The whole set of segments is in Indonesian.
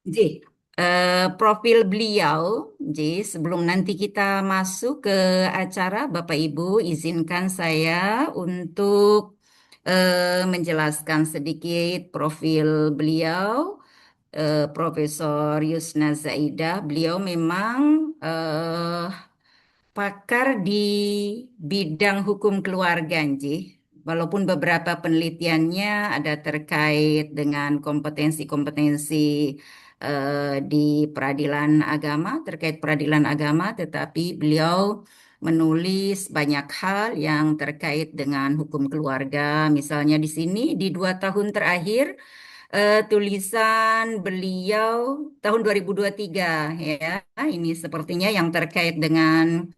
Ji, profil beliau, Ji, sebelum nanti kita masuk ke acara, Bapak Ibu, izinkan saya untuk menjelaskan sedikit profil beliau, Profesor Yusna Zaidah. Beliau memang pakar di bidang hukum keluarga, Nji. Walaupun beberapa penelitiannya ada terkait dengan kompetensi-kompetensi di peradilan agama, terkait peradilan agama, tetapi beliau menulis banyak hal yang terkait dengan hukum keluarga. Misalnya di sini, di 2 tahun terakhir, tulisan beliau tahun 2023 ya, ini sepertinya yang terkait dengan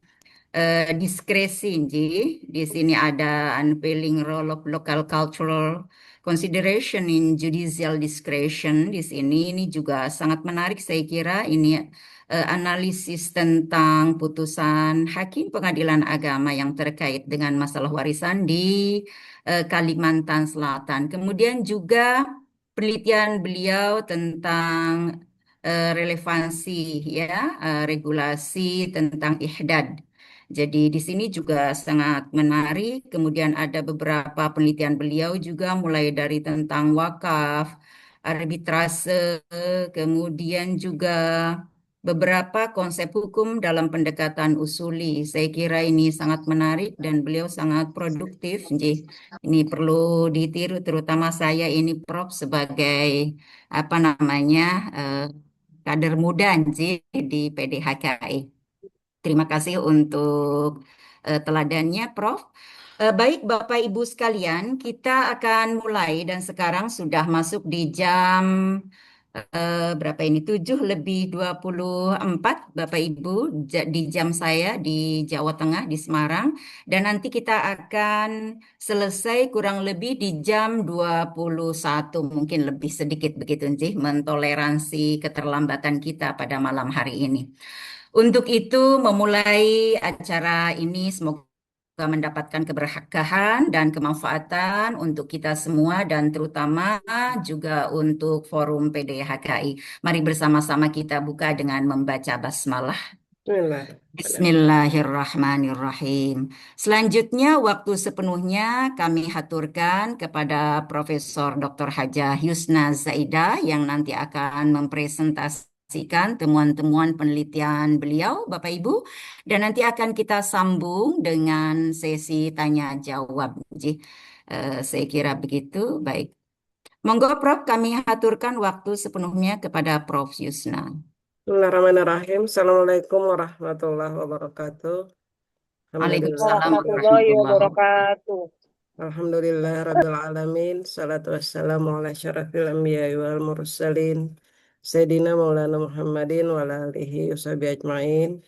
diskresi, Nji. Di sini ada unveiling role of local cultural consideration in judicial discretion. Di sini ini juga sangat menarik saya kira ini analisis tentang putusan hakim pengadilan agama yang terkait dengan masalah warisan di Kalimantan Selatan. Kemudian juga penelitian beliau tentang relevansi ya regulasi tentang ihdad. Jadi di sini juga sangat menarik. Kemudian ada beberapa penelitian beliau juga mulai dari tentang wakaf, arbitrase, kemudian juga beberapa konsep hukum dalam pendekatan usuli. Saya kira ini sangat menarik dan beliau sangat produktif. Jadi ini perlu ditiru, terutama saya ini Prof sebagai apa namanya kader muda Nji, di PDHKI. Terima kasih untuk teladannya, Prof. Baik, Bapak Ibu sekalian, kita akan mulai dan sekarang sudah masuk di jam berapa ini? 7:24, Bapak Ibu, di jam saya di Jawa Tengah, di Semarang. Dan nanti kita akan selesai kurang lebih di jam 21, mungkin lebih sedikit begitu sih, mentoleransi keterlambatan kita pada malam hari ini. Untuk itu, memulai acara ini semoga mendapatkan keberkahan dan kemanfaatan untuk kita semua dan terutama juga untuk forum PDHKI. Mari bersama-sama kita buka dengan membaca basmalah. Bismillahirrahmanirrahim. Bismillahirrahmanirrahim. Selanjutnya, waktu sepenuhnya kami haturkan kepada Profesor Dr. Hajah Yusna Zaidah yang nanti akan mempresentasikan temuan-temuan penelitian beliau, Bapak Ibu, dan nanti akan kita sambung dengan sesi tanya jawab. Jadi, saya kira begitu. Baik. Monggo, Prof, kami haturkan waktu sepenuhnya kepada Prof. Yusna. Bismillahirrahmanirrahim. Assalamualaikum warahmatullahi wabarakatuh. Alhamdulillah. Waalaikumsalam Warahmatullahi warahmatullahi wabarakatuh. wabarakatuh. Alhamdulillah Rabbil Alamin. Salatu wassalamu ala syarafil anbiya wal mursalin. Sayyidina Maulana Muhammadin wa ala alihi washabihi ajma'in.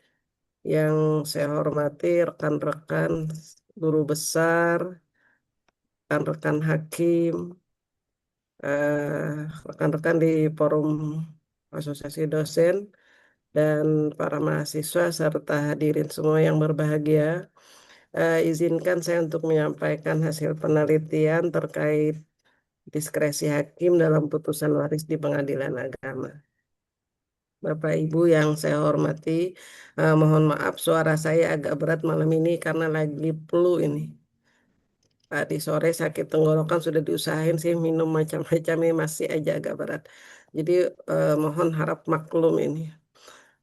Yang saya hormati rekan-rekan guru besar, rekan-rekan hakim, rekan-rekan di forum asosiasi dosen, dan para mahasiswa serta hadirin semua yang berbahagia. Izinkan saya untuk menyampaikan hasil penelitian terkait diskresi hakim dalam putusan waris di pengadilan agama. Bapak Ibu yang saya hormati, mohon maaf suara saya agak berat malam ini karena lagi flu ini. Tadi sore sakit tenggorokan sudah diusahain sih minum macam-macam ini masih aja agak berat. Jadi mohon harap maklum ini.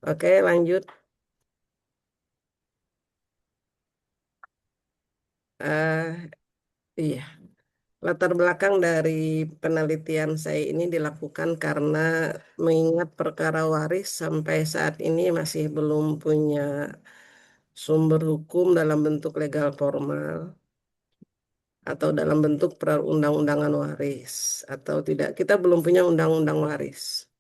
Oke, lanjut. Eh, iya, latar belakang dari penelitian saya ini dilakukan karena mengingat perkara waris sampai saat ini masih belum punya sumber hukum dalam bentuk legal formal atau dalam bentuk perundang-undangan waris atau tidak. Kita belum punya undang-undang waris.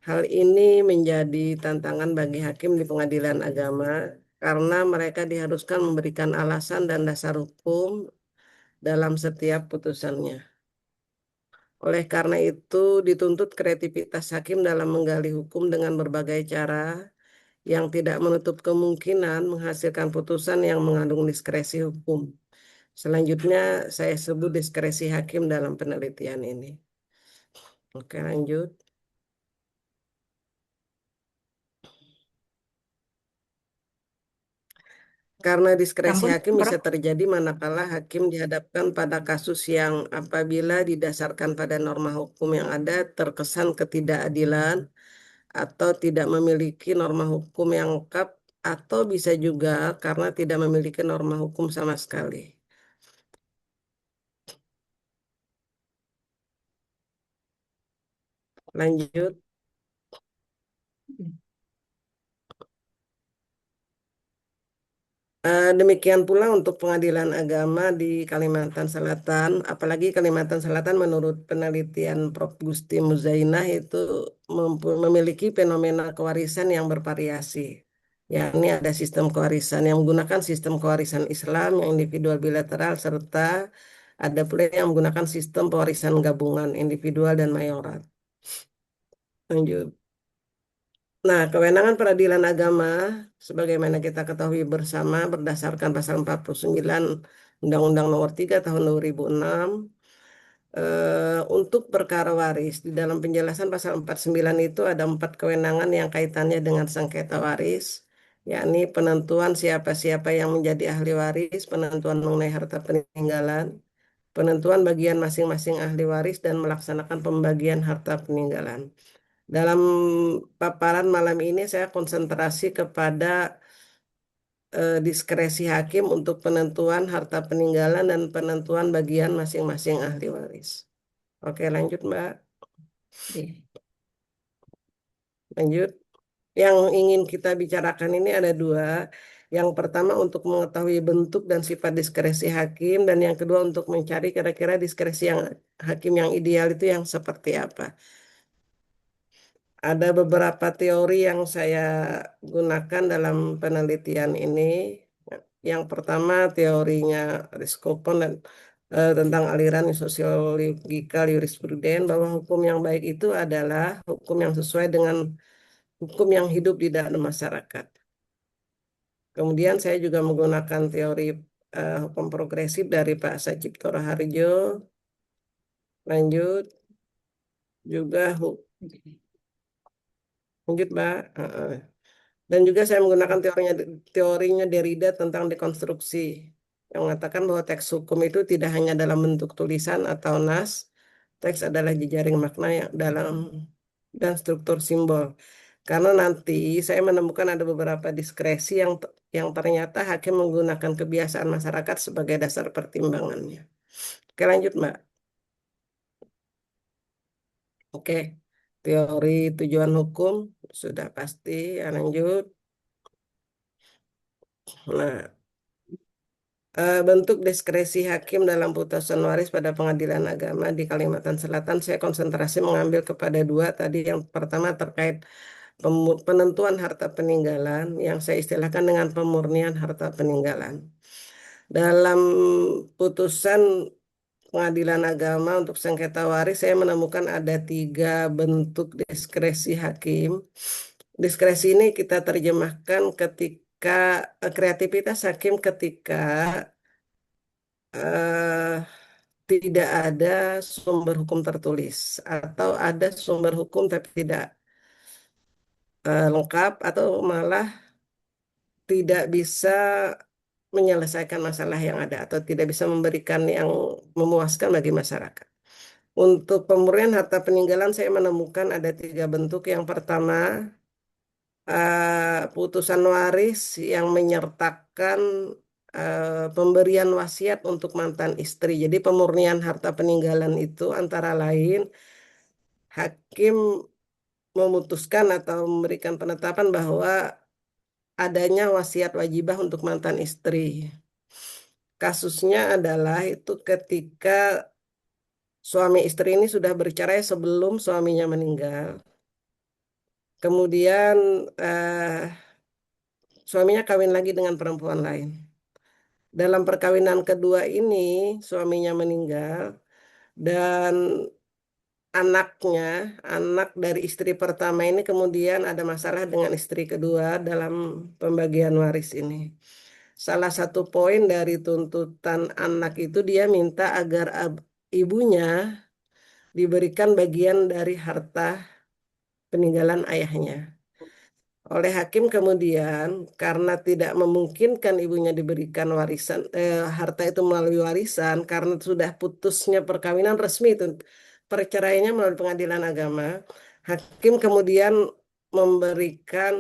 Hal ini menjadi tantangan bagi hakim di pengadilan agama karena mereka diharuskan memberikan alasan dan dasar hukum dalam setiap putusannya. Oleh karena itu, dituntut kreativitas hakim dalam menggali hukum dengan berbagai cara yang tidak menutup kemungkinan menghasilkan putusan yang mengandung diskresi hukum. Selanjutnya, saya sebut diskresi hakim dalam penelitian ini. Oke, lanjut. Karena diskresi Sampun, hakim bisa Prof. terjadi manakala hakim dihadapkan pada kasus yang apabila didasarkan pada norma hukum yang ada terkesan ketidakadilan atau tidak memiliki norma hukum yang lengkap atau bisa juga karena tidak memiliki norma hukum sama sekali. Lanjut. Demikian pula untuk pengadilan agama di Kalimantan Selatan, apalagi Kalimantan Selatan menurut penelitian Prof. Gusti Muzainah itu memiliki fenomena kewarisan yang bervariasi. Yakni ada sistem kewarisan yang menggunakan sistem kewarisan Islam yang individual bilateral serta ada pula yang menggunakan sistem pewarisan gabungan individual dan mayorat. Lanjut. Nah, kewenangan peradilan agama, sebagaimana kita ketahui bersama berdasarkan pasal 49 Undang-Undang Nomor 3 Tahun 2006, untuk perkara waris, di dalam penjelasan pasal 49 itu ada 4 kewenangan yang kaitannya dengan sengketa waris, yakni penentuan siapa-siapa yang menjadi ahli waris, penentuan mengenai harta peninggalan, penentuan bagian masing-masing ahli waris, dan melaksanakan pembagian harta peninggalan. Dalam paparan malam ini saya konsentrasi kepada diskresi hakim untuk penentuan harta peninggalan dan penentuan bagian masing-masing ahli waris. Oke, lanjut, Mbak. Iya. Lanjut. Yang ingin kita bicarakan ini ada dua. Yang pertama untuk mengetahui bentuk dan sifat diskresi hakim, dan yang kedua untuk mencari kira-kira diskresi yang hakim yang ideal itu yang seperti apa. Ada beberapa teori yang saya gunakan dalam penelitian ini. Yang pertama teorinya Riskopon dan tentang aliran sosiologikal jurispruden bahwa hukum yang baik itu adalah hukum yang sesuai dengan hukum yang hidup di dalam masyarakat. Kemudian saya juga menggunakan teori hukum progresif dari Pak Sajib Toraharjo. Lanjut juga lanjut Mbak. Dan juga saya menggunakan teorinya Derrida tentang dekonstruksi yang mengatakan bahwa teks hukum itu tidak hanya dalam bentuk tulisan atau nas, teks adalah jejaring makna yang dalam dan struktur simbol. Karena nanti saya menemukan ada beberapa diskresi yang ternyata hakim menggunakan kebiasaan masyarakat sebagai dasar pertimbangannya. Oke, lanjut, Mbak. Oke, teori tujuan hukum sudah pasti. Ya, lanjut. Nah, bentuk diskresi hakim dalam putusan waris pada pengadilan agama di Kalimantan Selatan, saya konsentrasi mengambil kepada dua tadi. Yang pertama terkait penentuan harta peninggalan yang saya istilahkan dengan pemurnian harta peninggalan. Dalam putusan pengadilan agama untuk sengketa waris, saya menemukan ada tiga bentuk diskresi hakim. Diskresi ini kita terjemahkan ketika kreativitas hakim ketika eh, tidak ada sumber hukum tertulis atau ada sumber hukum tapi tidak lengkap atau malah tidak bisa menyelesaikan masalah yang ada atau tidak bisa memberikan yang memuaskan bagi masyarakat. Untuk pemurnian harta peninggalan saya menemukan ada tiga bentuk. Yang pertama, putusan waris yang menyertakan pemberian wasiat untuk mantan istri. Jadi pemurnian harta peninggalan itu antara lain hakim memutuskan atau memberikan penetapan bahwa adanya wasiat wajibah untuk mantan istri. Kasusnya adalah itu ketika suami istri ini sudah bercerai sebelum suaminya meninggal. Kemudian suaminya kawin lagi dengan perempuan lain. Dalam perkawinan kedua ini suaminya meninggal dan anaknya, anak dari istri pertama ini kemudian ada masalah dengan istri kedua dalam pembagian waris ini. Salah satu poin dari tuntutan anak itu dia minta agar ibunya diberikan bagian dari harta peninggalan ayahnya. Oleh hakim kemudian karena tidak memungkinkan ibunya diberikan warisan harta itu melalui warisan karena sudah putusnya perkawinan resmi itu perceraiannya melalui pengadilan agama. Hakim kemudian memberikan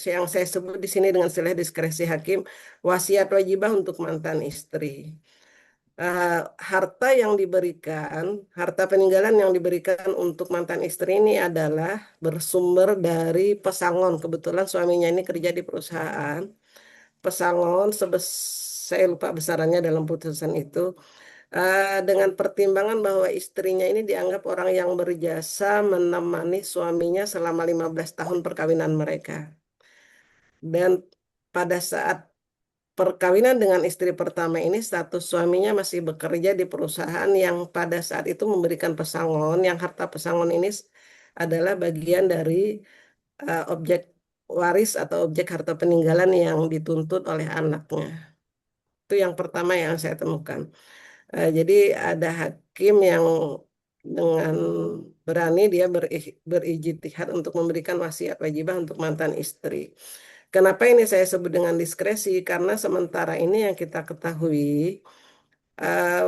yang saya sebut di sini dengan istilah diskresi hakim wasiat wajibah untuk mantan istri. eh, Harta yang diberikan, harta peninggalan yang diberikan untuk mantan istri ini adalah bersumber dari pesangon. Kebetulan suaminya ini kerja di perusahaan. Pesangon saya lupa besarannya dalam putusan itu. Dengan pertimbangan bahwa istrinya ini dianggap orang yang berjasa menemani suaminya selama 15 tahun perkawinan mereka. Dan pada saat perkawinan dengan istri pertama ini status suaminya masih bekerja di perusahaan yang pada saat itu memberikan pesangon, yang harta pesangon ini adalah bagian dari objek waris atau objek harta peninggalan yang dituntut oleh anaknya. Itu yang pertama yang saya temukan. Jadi ada hakim yang dengan berani dia berijtihad untuk memberikan wasiat wajibah untuk mantan istri. Kenapa ini saya sebut dengan diskresi? Karena sementara ini yang kita ketahui,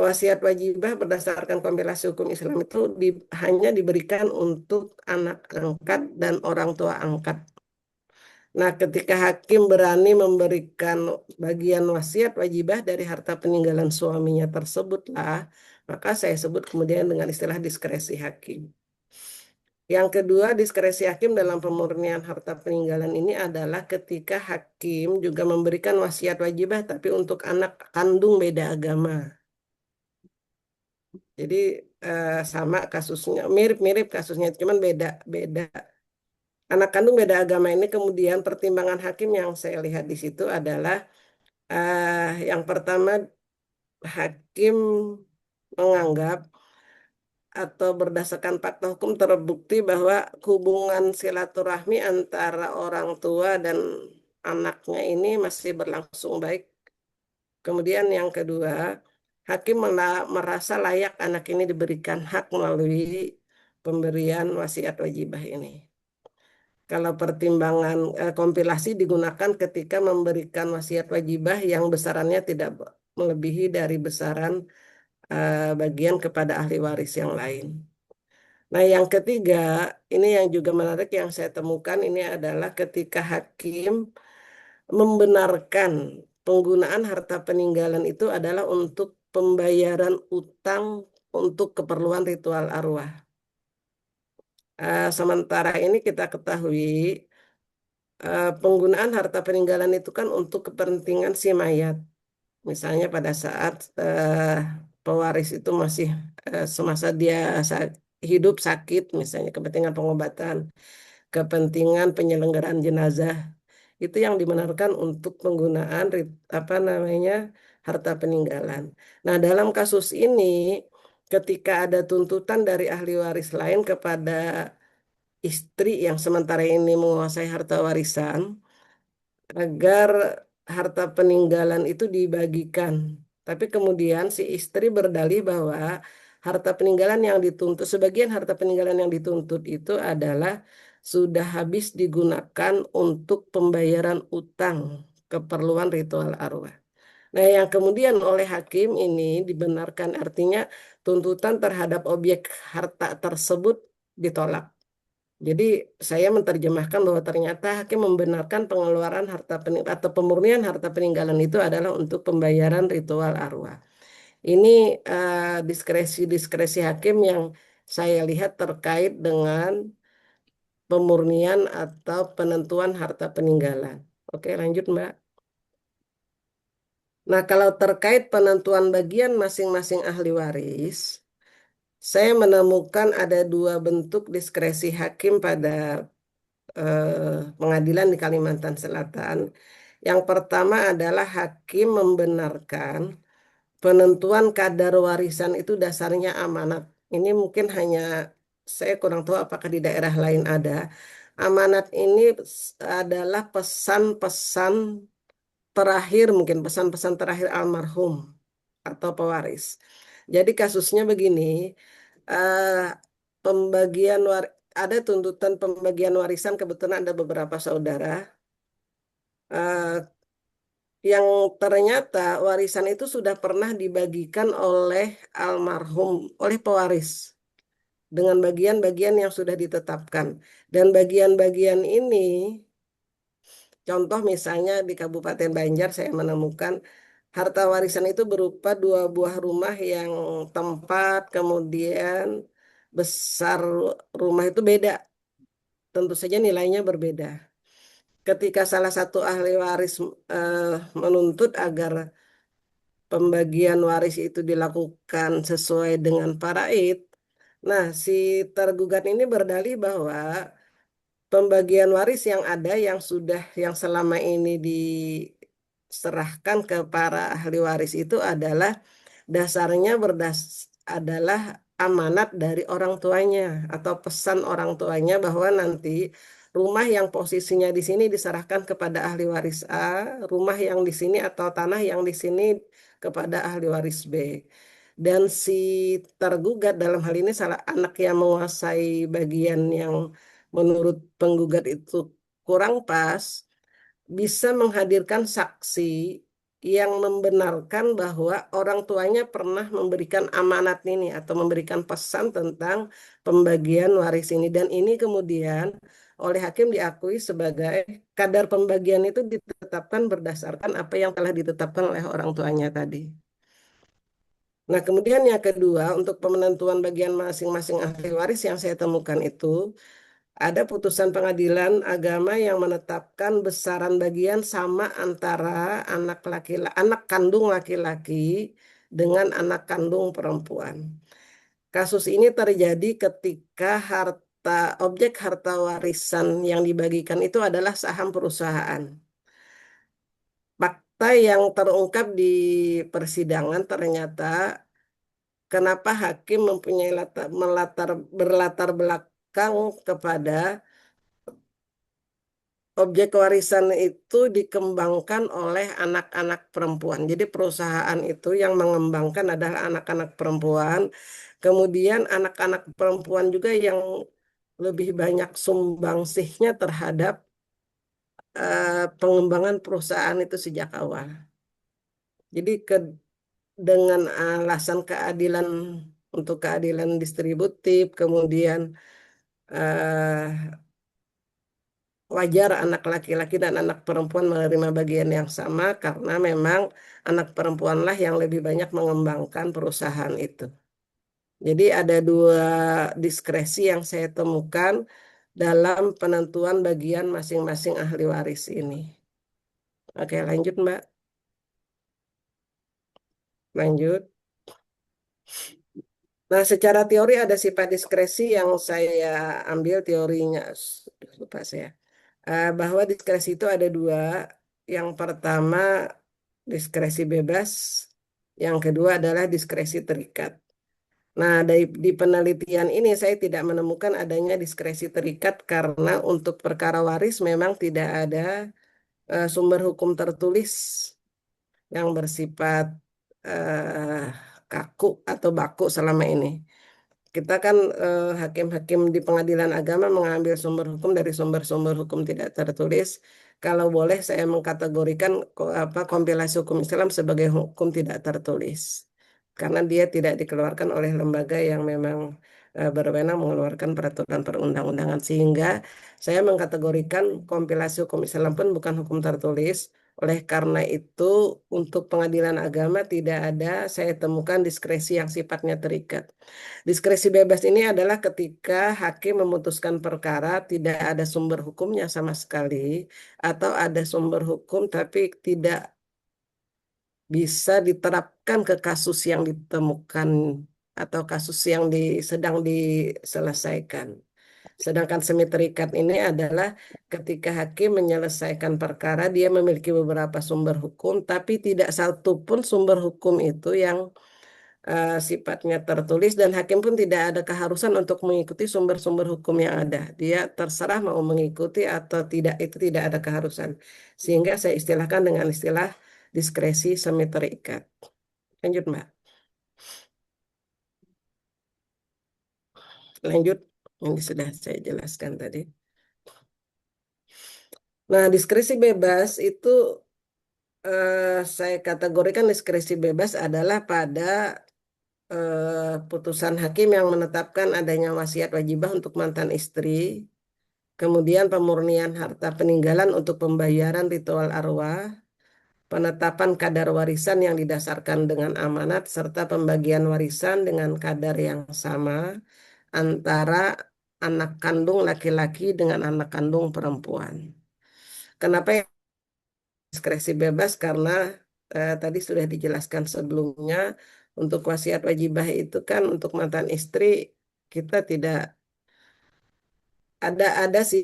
wasiat wajibah berdasarkan kompilasi hukum Islam itu hanya diberikan untuk anak angkat dan orang tua angkat. Nah, ketika hakim berani memberikan bagian wasiat wajibah dari harta peninggalan suaminya tersebutlah, maka saya sebut kemudian dengan istilah diskresi hakim. Yang kedua, diskresi hakim dalam pemurnian harta peninggalan ini adalah ketika hakim juga memberikan wasiat wajibah tapi untuk anak kandung beda agama. Jadi sama kasusnya, mirip-mirip kasusnya, cuman beda-beda. Anak kandung beda agama ini kemudian pertimbangan hakim yang saya lihat di situ adalah yang pertama hakim menganggap atau berdasarkan fakta hukum terbukti bahwa hubungan silaturahmi antara orang tua dan anaknya ini masih berlangsung baik. Kemudian yang kedua, hakim merasa layak anak ini diberikan hak melalui pemberian wasiat wajibah ini. Kalau pertimbangan kompilasi digunakan ketika memberikan wasiat wajibah yang besarannya tidak melebihi dari besaran bagian kepada ahli waris yang lain. Nah, yang ketiga, ini yang juga menarik yang saya temukan ini adalah ketika hakim membenarkan penggunaan harta peninggalan itu adalah untuk pembayaran utang untuk keperluan ritual arwah. Sementara ini kita ketahui penggunaan harta peninggalan itu kan untuk kepentingan si mayat. Misalnya pada saat pewaris itu masih semasa dia hidup sakit, misalnya kepentingan pengobatan, kepentingan penyelenggaraan jenazah, itu yang dibenarkan untuk penggunaan apa namanya harta peninggalan. Nah, dalam kasus ini, ketika ada tuntutan dari ahli waris lain kepada istri yang sementara ini menguasai harta warisan, agar harta peninggalan itu dibagikan. Tapi kemudian si istri berdalih bahwa harta peninggalan yang dituntut, sebagian harta peninggalan yang dituntut itu adalah sudah habis digunakan untuk pembayaran utang keperluan ritual arwah. Nah, yang kemudian oleh hakim ini dibenarkan artinya tuntutan terhadap objek harta tersebut ditolak. Jadi saya menerjemahkan bahwa ternyata hakim membenarkan pengeluaran harta atau pemurnian harta peninggalan itu adalah untuk pembayaran ritual arwah. Ini diskresi-diskresi hakim yang saya lihat terkait dengan pemurnian atau penentuan harta peninggalan. Oke, lanjut Mbak. Nah, kalau terkait penentuan bagian masing-masing ahli waris, saya menemukan ada dua bentuk diskresi hakim pada pengadilan di Kalimantan Selatan. Yang pertama adalah hakim membenarkan penentuan kadar warisan itu dasarnya amanat. Ini mungkin hanya saya kurang tahu apakah di daerah lain ada. Amanat ini adalah pesan-pesan terakhir, mungkin pesan-pesan terakhir almarhum atau pewaris. Jadi kasusnya begini, eh, pembagian ada tuntutan pembagian warisan, kebetulan ada beberapa saudara eh, yang ternyata warisan itu sudah pernah dibagikan oleh almarhum, oleh pewaris dengan bagian-bagian yang sudah ditetapkan. Dan bagian-bagian ini, contoh misalnya di Kabupaten Banjar saya menemukan harta warisan itu berupa dua buah rumah yang tempat, kemudian besar rumah itu beda. Tentu saja nilainya berbeda. Ketika salah satu ahli waris eh, menuntut agar pembagian waris itu dilakukan sesuai dengan faraid, nah si tergugat ini berdalih bahwa pembagian waris yang ada yang selama ini diserahkan ke para ahli waris itu adalah dasarnya adalah amanat dari orang tuanya atau pesan orang tuanya bahwa nanti rumah yang posisinya di sini diserahkan kepada ahli waris A, rumah yang di sini atau tanah yang di sini kepada ahli waris B. Dan si tergugat dalam hal ini salah anak yang menguasai bagian yang menurut penggugat itu kurang pas, bisa menghadirkan saksi yang membenarkan bahwa orang tuanya pernah memberikan amanat ini atau memberikan pesan tentang pembagian waris ini. Dan ini kemudian oleh hakim diakui sebagai kadar pembagian itu ditetapkan berdasarkan apa yang telah ditetapkan oleh orang tuanya tadi. Nah, kemudian yang kedua, untuk penentuan bagian masing-masing ahli waris yang saya temukan itu, ada putusan pengadilan agama yang menetapkan besaran bagian sama antara anak kandung laki-laki dengan anak kandung perempuan. Kasus ini terjadi ketika objek harta warisan yang dibagikan itu adalah saham perusahaan. Fakta yang terungkap di persidangan ternyata kenapa hakim mempunyai berlatar belakang kepada objek warisan itu dikembangkan oleh anak-anak perempuan. Jadi perusahaan itu yang mengembangkan adalah anak-anak perempuan. Kemudian anak-anak perempuan juga yang lebih banyak sumbangsihnya terhadap pengembangan perusahaan itu sejak awal. Jadi dengan alasan keadilan untuk keadilan distributif, kemudian eh, wajar anak laki-laki dan anak perempuan menerima bagian yang sama karena memang anak perempuanlah yang lebih banyak mengembangkan perusahaan itu. Jadi ada dua diskresi yang saya temukan dalam penentuan bagian masing-masing ahli waris ini. Oke, lanjut Mbak. Lanjut. Nah, secara teori ada sifat diskresi yang saya ambil teorinya. Lupa saya. Bahwa diskresi itu ada dua. Yang pertama diskresi bebas, yang kedua adalah diskresi terikat. Nah, di penelitian ini saya tidak menemukan adanya diskresi terikat karena untuk perkara waris memang tidak ada sumber hukum tertulis yang bersifat eh, kaku atau baku selama ini. Kita kan hakim-hakim di pengadilan agama mengambil sumber hukum dari sumber-sumber hukum tidak tertulis. Kalau boleh saya mengkategorikan kompilasi hukum Islam sebagai hukum tidak tertulis. Karena dia tidak dikeluarkan oleh lembaga yang memang berwenang mengeluarkan peraturan perundang-undangan. Sehingga saya mengkategorikan kompilasi hukum Islam pun bukan hukum tertulis. Oleh karena itu, untuk pengadilan agama tidak ada saya temukan diskresi yang sifatnya terikat. Diskresi bebas ini adalah ketika hakim memutuskan perkara tidak ada sumber hukumnya sama sekali, atau ada sumber hukum tapi tidak bisa diterapkan ke kasus yang ditemukan atau kasus yang sedang diselesaikan. Sedangkan semi terikat ini adalah ketika hakim menyelesaikan perkara, dia memiliki beberapa sumber hukum, tapi tidak satu pun sumber hukum itu yang sifatnya tertulis dan hakim pun tidak ada keharusan untuk mengikuti sumber-sumber hukum yang ada. Dia terserah mau mengikuti atau tidak, itu tidak ada keharusan. Sehingga saya istilahkan dengan istilah diskresi semi terikat. Lanjut, Mbak. Lanjut. Ini sudah saya jelaskan tadi. Nah, diskresi bebas itu saya kategorikan diskresi bebas adalah pada putusan hakim yang menetapkan adanya wasiat wajibah untuk mantan istri, kemudian pemurnian harta peninggalan untuk pembayaran ritual arwah, penetapan kadar warisan yang didasarkan dengan amanat, serta pembagian warisan dengan kadar yang sama antara anak kandung laki-laki dengan anak kandung perempuan. Kenapa yang diskresi bebas? Karena tadi sudah dijelaskan sebelumnya, untuk wasiat wajibah itu kan untuk mantan istri kita tidak ada sih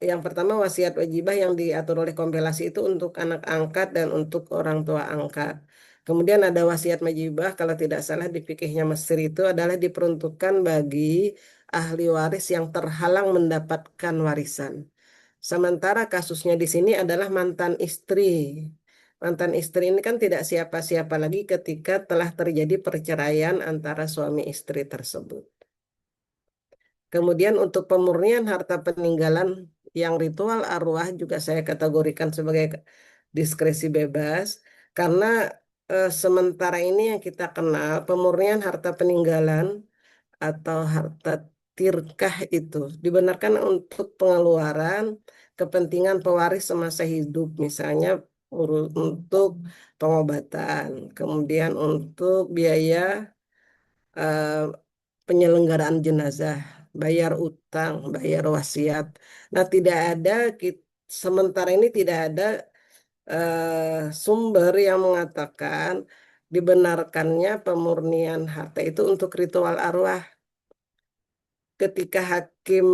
yang pertama wasiat wajibah yang diatur oleh kompilasi itu untuk anak angkat dan untuk orang tua angkat. Kemudian ada wasiat wajibah kalau tidak salah di fikihnya Mesir itu adalah diperuntukkan bagi ahli waris yang terhalang mendapatkan warisan. Sementara kasusnya di sini adalah mantan istri. Mantan istri ini kan tidak siapa-siapa lagi ketika telah terjadi perceraian antara suami istri tersebut. Kemudian untuk pemurnian harta peninggalan yang ritual arwah juga saya kategorikan sebagai diskresi bebas karena sementara ini yang kita kenal pemurnian harta peninggalan atau harta tirkah itu dibenarkan untuk pengeluaran kepentingan pewaris semasa hidup, misalnya untuk pengobatan, kemudian untuk biaya eh, penyelenggaraan jenazah, bayar utang, bayar wasiat. Nah, tidak ada sementara ini tidak ada sumber yang mengatakan dibenarkannya pemurnian harta itu untuk ritual arwah. Ketika hakim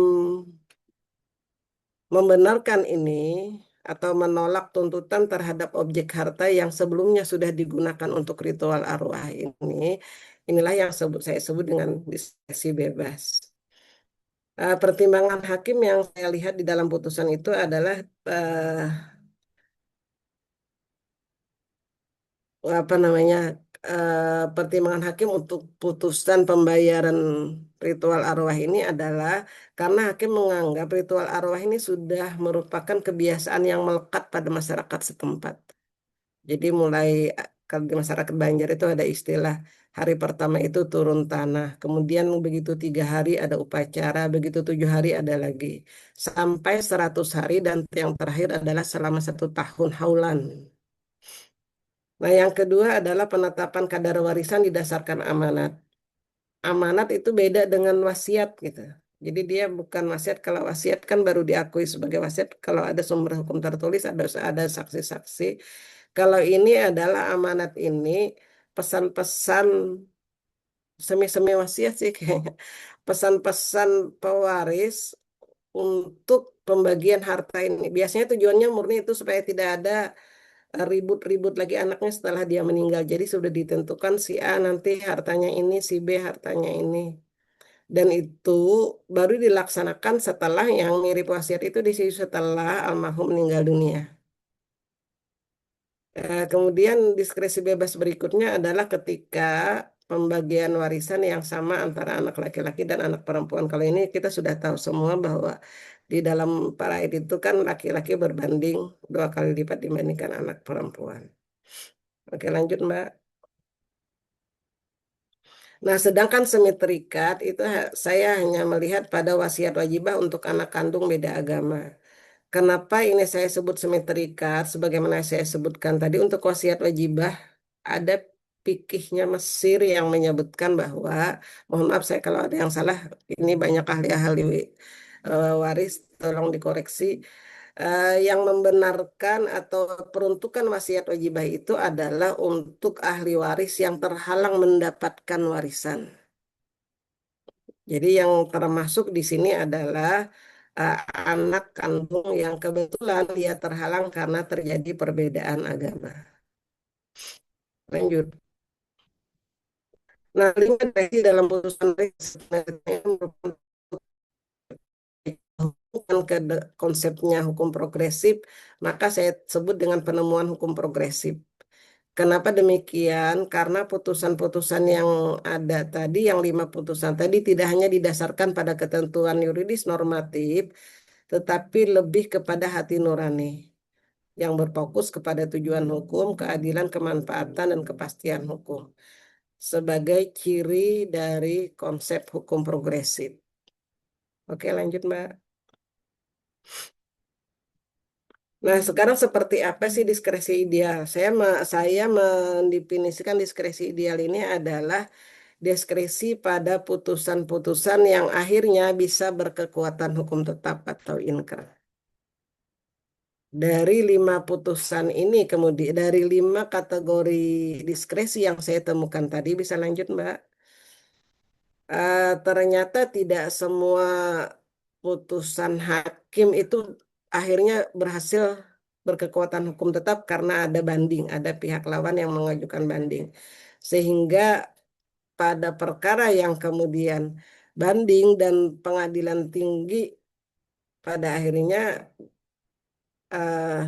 membenarkan ini atau menolak tuntutan terhadap objek harta yang sebelumnya sudah digunakan untuk ritual arwah inilah yang saya sebut dengan diskresi bebas. Pertimbangan hakim yang saya lihat di dalam putusan itu adalah eh, apa namanya pertimbangan hakim untuk putusan pembayaran ritual arwah ini adalah karena hakim menganggap ritual arwah ini sudah merupakan kebiasaan yang melekat pada masyarakat setempat. Jadi mulai kalau di masyarakat Banjar itu ada istilah hari pertama itu turun tanah, kemudian begitu 3 hari ada upacara, begitu 7 hari ada lagi, sampai 100 hari dan yang terakhir adalah selama 1 tahun haulan. Nah, yang kedua adalah penetapan kadar warisan didasarkan amanat. Amanat itu beda dengan wasiat gitu. Jadi dia bukan wasiat. Kalau wasiat kan baru diakui sebagai wasiat kalau ada sumber hukum tertulis, ada saksi-saksi. Kalau ini adalah amanat ini pesan-pesan semi-semi wasiat sih kayaknya. Pesan-pesan pewaris untuk pembagian harta ini. Biasanya tujuannya murni itu supaya tidak ada ribut-ribut lagi anaknya setelah dia meninggal. Jadi sudah ditentukan si A nanti hartanya ini, si B hartanya ini. Dan itu baru dilaksanakan setelah yang mirip wasiat itu setelah almarhum meninggal dunia. Kemudian diskresi bebas berikutnya adalah ketika pembagian warisan yang sama antara anak laki-laki dan anak perempuan. Kalau ini kita sudah tahu semua bahwa di dalam paraid itu kan laki-laki berbanding 2 kali lipat dibandingkan anak perempuan. Oke, lanjut Mbak. Nah, sedangkan semi terikat itu saya hanya melihat pada wasiat wajibah untuk anak kandung beda agama. Kenapa ini saya sebut semi terikat? Sebagaimana saya sebutkan tadi untuk wasiat wajibah ada fikihnya Mesir yang menyebutkan bahwa, mohon maaf saya kalau ada yang salah, ini banyak ahli-ahli waris, tolong dikoreksi. Yang membenarkan atau peruntukan wasiat wajibah itu adalah untuk ahli waris yang terhalang mendapatkan warisan. Jadi yang termasuk di sini adalah uh, anak kandung yang kebetulan dia terhalang karena terjadi perbedaan agama. Lanjut. Nah, lima dari dalam putusan sebenarnya merupakan bukan ke konsepnya hukum progresif, maka saya sebut dengan penemuan hukum progresif. Kenapa demikian? Karena putusan-putusan yang ada tadi, yang 5 putusan tadi tidak hanya didasarkan pada ketentuan yuridis normatif, tetapi lebih kepada hati nurani yang berfokus kepada tujuan hukum, keadilan, kemanfaatan, dan kepastian hukum sebagai ciri dari konsep hukum progresif. Oke, lanjut, Mbak. Nah, sekarang seperti apa sih diskresi ideal? Saya mendefinisikan diskresi ideal ini adalah diskresi pada putusan-putusan yang akhirnya bisa berkekuatan hukum tetap atau inkrah. Dari 5 putusan ini, kemudian dari 5 kategori diskresi yang saya temukan tadi, bisa lanjut, Mbak. Ternyata tidak semua putusan hakim itu akhirnya berhasil berkekuatan hukum tetap karena ada banding, ada pihak lawan yang mengajukan banding. Sehingga pada perkara yang kemudian banding dan pengadilan tinggi pada akhirnya eh,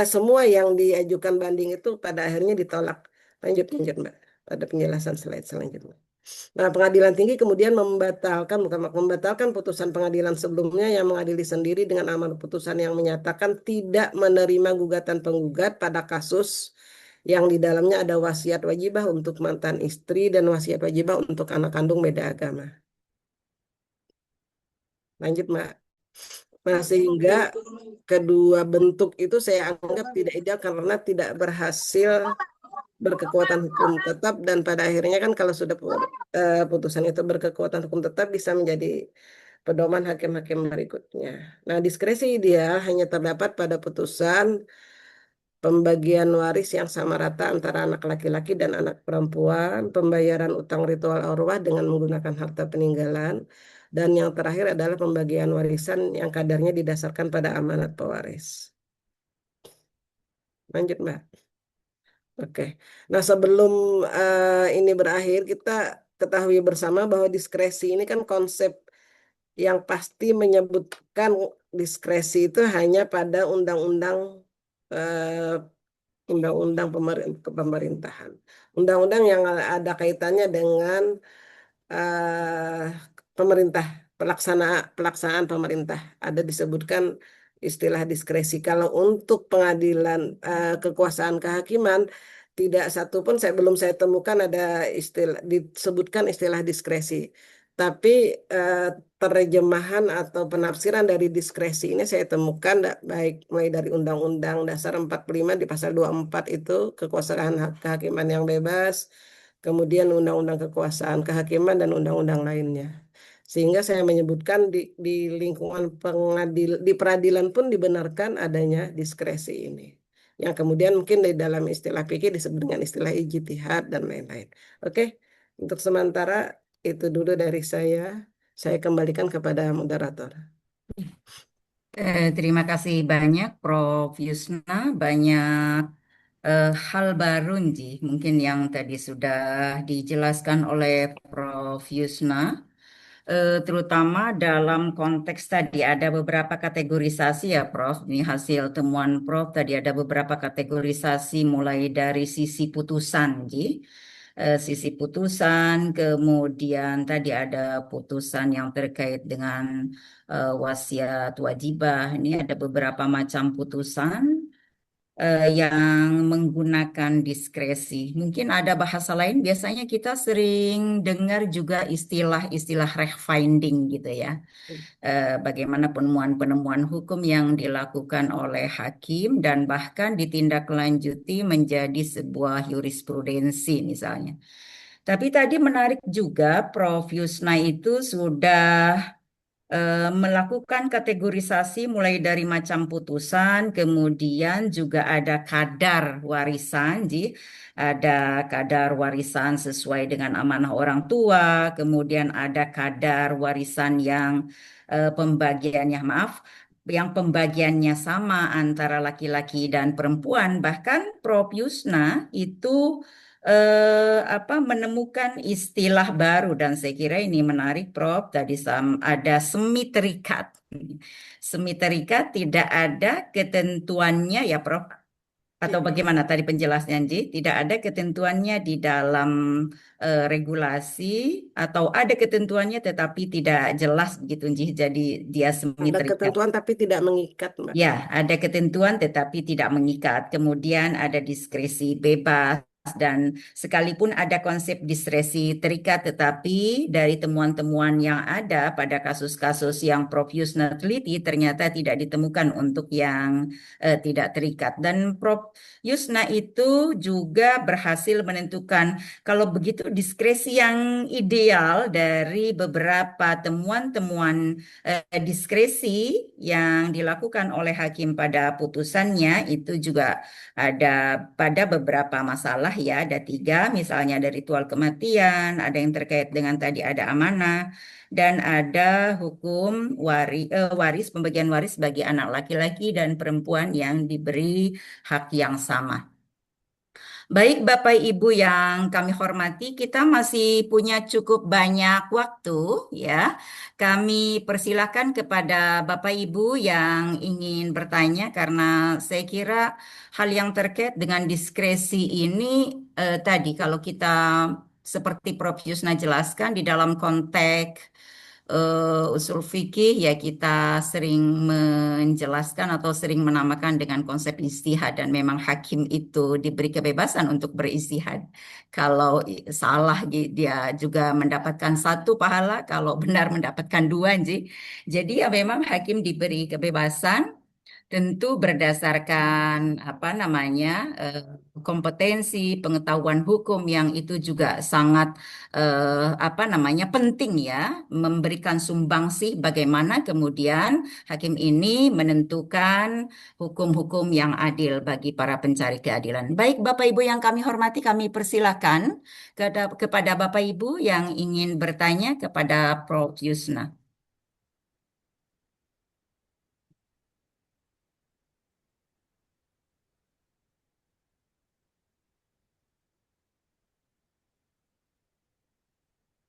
semua yang diajukan banding itu pada akhirnya ditolak. Lanjut, lanjut, Mbak. Pada penjelasan slide selanjutnya. Nah, pengadilan tinggi kemudian bukan membatalkan putusan pengadilan sebelumnya yang mengadili sendiri dengan amar putusan yang menyatakan tidak menerima gugatan penggugat pada kasus yang di dalamnya ada wasiat wajibah untuk mantan istri dan wasiat wajibah untuk anak kandung beda agama. Lanjut, Mbak. Nah, sehingga kedua bentuk itu saya anggap tidak ideal karena tidak berhasil berkekuatan hukum tetap dan pada akhirnya kan kalau sudah putusan itu berkekuatan hukum tetap bisa menjadi pedoman hakim-hakim berikutnya. Nah, diskresi ideal hanya terdapat pada putusan pembagian waris yang sama rata antara anak laki-laki dan anak perempuan, pembayaran utang ritual arwah dengan menggunakan harta peninggalan, dan yang terakhir adalah pembagian warisan yang kadarnya didasarkan pada amanat pewaris. Lanjut, Mbak. Oke. Nah, sebelum ini berakhir, kita ketahui bersama bahwa diskresi ini kan konsep yang pasti menyebutkan diskresi itu hanya pada eh, undang-undang pemerintahan. Undang-undang yang ada kaitannya dengan eh, pemerintah, pelaksanaan pemerintah. Ada disebutkan istilah diskresi. Kalau untuk pengadilan kekuasaan kehakiman, tidak satu pun saya temukan ada istilah disebutkan istilah diskresi. Tapi eh, terjemahan atau penafsiran dari diskresi ini saya temukan baik mulai dari Undang-Undang Dasar 45 di pasal 24 itu kekuasaan kehakiman yang bebas, kemudian undang-undang kekuasaan kehakiman dan undang-undang lainnya. Sehingga saya menyebutkan di lingkungan di peradilan pun dibenarkan adanya diskresi ini. Yang kemudian mungkin di dalam istilah fikih disebut dengan istilah ijtihad dan lain-lain. Oke, untuk sementara itu dulu dari saya. Saya kembalikan kepada moderator. Terima kasih banyak Prof. Yusna, banyak hal baru Nji, mungkin yang tadi sudah dijelaskan oleh Prof. Yusna. Terutama dalam konteks tadi ada beberapa kategorisasi ya Prof. Ini hasil temuan Prof. Tadi ada beberapa kategorisasi mulai dari sisi putusan, Ji. Sisi putusan, kemudian tadi ada putusan yang terkait dengan wasiat wajibah. Ini ada beberapa macam putusan yang menggunakan diskresi. Mungkin ada bahasa lain, biasanya kita sering dengar juga istilah-istilah ref-finding gitu ya. Bagaimana penemuan-penemuan hukum yang dilakukan oleh hakim dan bahkan ditindaklanjuti menjadi sebuah jurisprudensi misalnya. Tapi tadi menarik juga Prof. Yusna itu sudah melakukan kategorisasi mulai dari macam putusan, kemudian juga ada kadar warisan, ada kadar warisan sesuai dengan amanah orang tua, kemudian ada kadar warisan yang pembagiannya, maaf, yang pembagiannya sama antara laki-laki dan perempuan. Bahkan Prof. Yusna itu menemukan istilah baru dan saya kira ini menarik Prof. Tadi ada semi terikat. Semi terikat tidak ada ketentuannya ya Prof. Atau bagaimana tadi penjelasannya, Ji? Tidak ada ketentuannya di dalam regulasi atau ada ketentuannya tetapi tidak jelas begitu, Ji. Jadi dia semi Ada terikat. ketentuan tapi tidak mengikat, Mbak. Ya, ada ketentuan tetapi tidak mengikat. Kemudian ada diskresi bebas dan sekalipun ada konsep diskresi terikat, tetapi dari temuan-temuan yang ada pada kasus-kasus yang Prof. Yusna teliti ternyata tidak ditemukan untuk yang tidak terikat. Dan Prof. Yusna itu juga berhasil menentukan kalau begitu diskresi yang ideal dari beberapa temuan-temuan diskresi yang dilakukan oleh hakim pada putusannya itu juga ada pada beberapa masalah ya, ada tiga, misalnya ada ritual kematian, ada yang terkait dengan tadi ada amanah, dan ada hukum waris, pembagian waris bagi anak laki-laki dan perempuan yang diberi hak yang sama. Baik, Bapak Ibu yang kami hormati, kita masih punya cukup banyak waktu ya. Kami persilahkan kepada Bapak Ibu yang ingin bertanya karena saya kira hal yang terkait dengan diskresi ini tadi kalau kita seperti Prof. Yusna jelaskan di dalam konteks usul fikih ya kita sering menjelaskan atau sering menamakan dengan konsep istihad dan memang hakim itu diberi kebebasan untuk beristihad. Kalau salah dia juga mendapatkan satu pahala, kalau benar mendapatkan dua, Ji. Jadi ya memang hakim diberi kebebasan tentu berdasarkan apa namanya kompetensi pengetahuan hukum yang itu juga sangat apa namanya penting ya memberikan sumbangsih bagaimana kemudian hakim ini menentukan hukum-hukum yang adil bagi para pencari keadilan. Baik Bapak Ibu yang kami hormati, kami persilahkan kepada Bapak Ibu yang ingin bertanya kepada Prof. Yusna.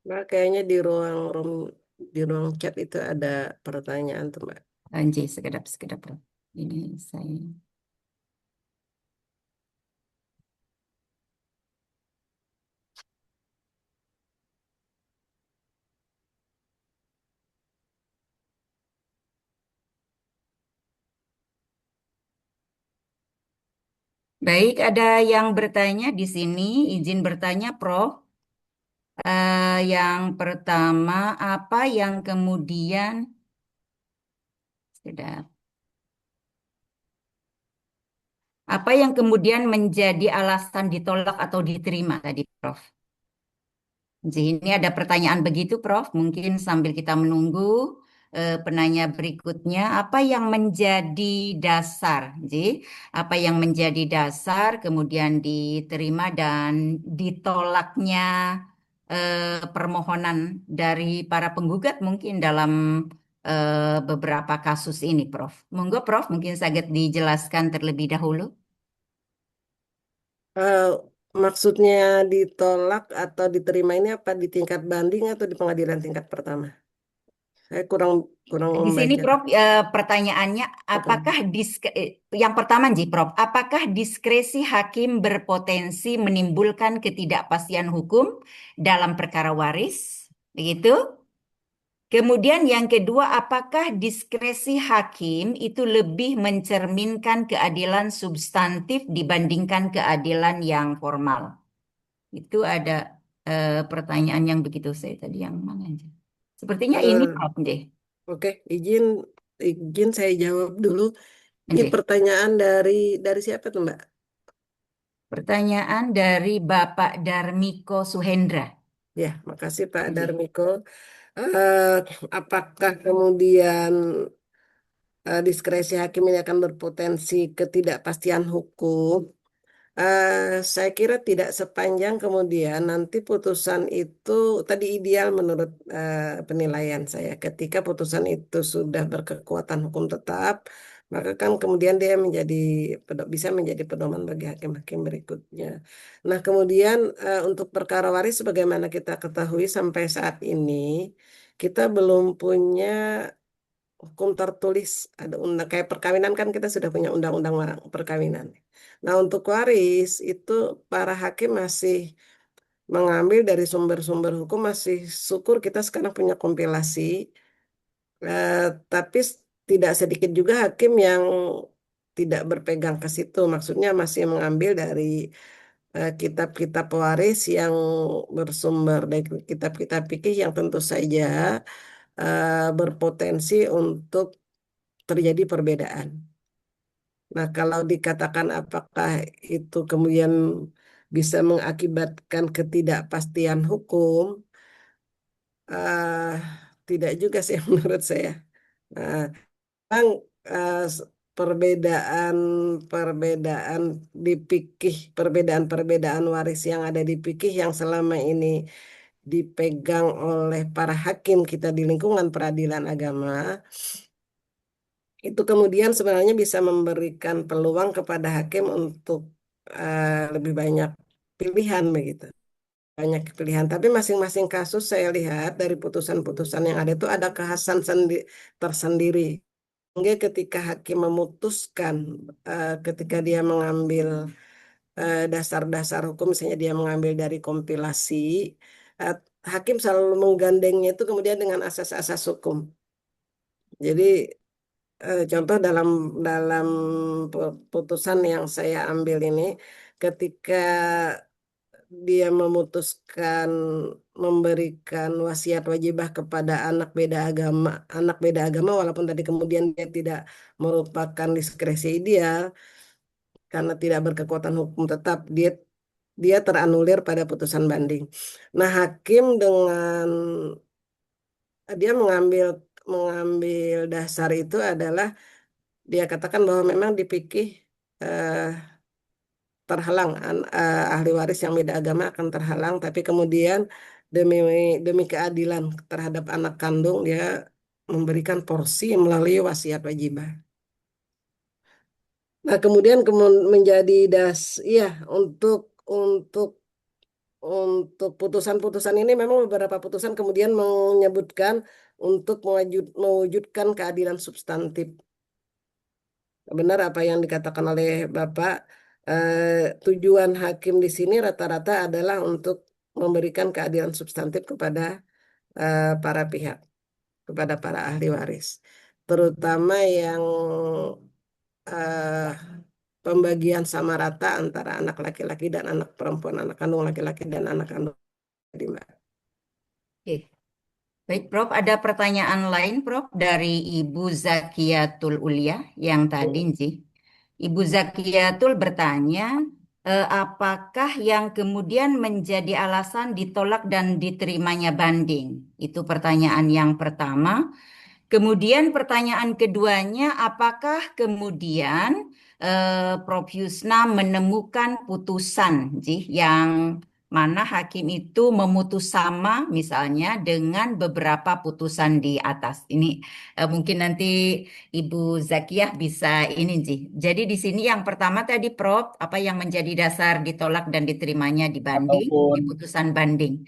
Mbak, kayaknya di ruang room, di ruang chat itu ada pertanyaan tuh, Mbak. Anjay, sekedap sekedap Prof. Ini saya. Baik, ada yang bertanya di sini, izin bertanya, Prof. Yang pertama, apa yang kemudian, sudah, apa yang kemudian menjadi alasan ditolak atau diterima tadi, Prof? Jadi ini ada pertanyaan begitu, Prof. Mungkin sambil kita menunggu penanya berikutnya, apa yang menjadi dasar? Jadi, apa yang menjadi dasar kemudian diterima dan ditolaknya permohonan dari para penggugat mungkin dalam beberapa kasus ini, Prof. Monggo, Prof. Mungkin sangat dijelaskan terlebih dahulu. Eh, Maksudnya ditolak atau diterima ini apa di tingkat banding atau di pengadilan tingkat pertama? Saya kurang kurang Di sini, membaca. Prof, pertanyaannya, apakah yang pertama, Ji, Prof, apakah diskresi hakim berpotensi menimbulkan ketidakpastian hukum dalam perkara waris? Begitu. Kemudian yang kedua, apakah diskresi hakim itu lebih mencerminkan keadilan substantif dibandingkan keadilan yang formal? Itu ada pertanyaan yang begitu saya tadi yang mana aja? Sepertinya ini, Eh, Prof, deh. oke, izin saya jawab dulu. Ini Oke. pertanyaan dari siapa tuh, Mbak? Pertanyaan dari Bapak Darmiko Suhendra. Ya, makasih Pak Oke. Darmiko. Eh, apakah kemudian diskresi hakim ini akan berpotensi ketidakpastian hukum? Saya kira tidak sepanjang kemudian nanti putusan itu tadi ideal menurut penilaian saya. Ketika putusan itu sudah berkekuatan hukum tetap, maka kan kemudian dia bisa menjadi pedoman bagi hakim-hakim berikutnya. Nah, kemudian untuk perkara waris sebagaimana kita ketahui sampai saat ini kita belum punya hukum tertulis, ada undang kayak perkawinan kan kita sudah punya undang-undang perkawinan. Nah, untuk waris itu para hakim masih mengambil dari sumber-sumber hukum, masih syukur kita sekarang punya kompilasi. Eh, tapi tidak sedikit juga hakim yang tidak berpegang ke situ. Maksudnya masih mengambil dari kitab-kitab pewaris yang bersumber dari kitab-kitab fikih yang tentu saja berpotensi untuk terjadi perbedaan. Nah, kalau dikatakan apakah itu kemudian bisa mengakibatkan ketidakpastian hukum, eh, tidak juga sih menurut saya. Nah, Bang, perbedaan perbedaan di fikih, perbedaan-perbedaan waris yang ada di fikih yang selama ini dipegang oleh para hakim kita di lingkungan peradilan agama, itu kemudian sebenarnya bisa memberikan peluang kepada hakim untuk lebih banyak pilihan begitu. Banyak pilihan, tapi masing-masing kasus saya lihat dari putusan-putusan yang ada itu ada kekhasan tersendiri. Sehingga ketika hakim memutuskan, ketika dia mengambil dasar-dasar hukum, misalnya dia mengambil dari kompilasi, eh, hakim selalu menggandengnya itu kemudian dengan asas-asas hukum. Jadi contoh dalam dalam putusan yang saya ambil ini, ketika dia memutuskan memberikan wasiat wajibah kepada anak beda agama, walaupun tadi kemudian dia tidak merupakan diskresi ideal karena tidak berkekuatan hukum tetap, dia dia teranulir pada putusan banding. Nah, hakim dengan dia mengambil mengambil dasar itu adalah dia katakan bahwa memang dipikih eh, terhalang ahli waris yang beda agama akan terhalang, tapi kemudian demi demi keadilan terhadap anak kandung dia memberikan porsi melalui wasiat wajibah. Nah, kemudian menjadi iya, untuk untuk untuk putusan-putusan ini memang beberapa putusan kemudian menyebutkan untuk mewujudkan keadilan substantif. Benar apa yang dikatakan oleh Bapak, tujuan hakim di sini rata-rata adalah untuk memberikan keadilan substantif kepada para pihak, kepada para ahli waris. Terutama yang eh, pembagian sama rata antara anak laki-laki dan anak perempuan, anak kandung laki-laki dan anak kandung tadi, Mbak. Oke. Baik, Prof. Ada pertanyaan lain, Prof. Dari Ibu Zakiatul Ulia yang tadi, Nji. Ibu Zakiatul bertanya, apakah yang kemudian menjadi alasan ditolak dan diterimanya banding? Itu pertanyaan yang pertama. Kemudian pertanyaan keduanya, apakah kemudian Prof. Yusna menemukan putusan yang mana hakim itu memutus sama misalnya dengan beberapa putusan di atas. Ini mungkin nanti Ibu Zakiyah bisa ini Ji. Jadi di sini yang pertama tadi Prof, apa yang menjadi dasar ditolak dan diterimanya di banding, di Ataupun putusan banding.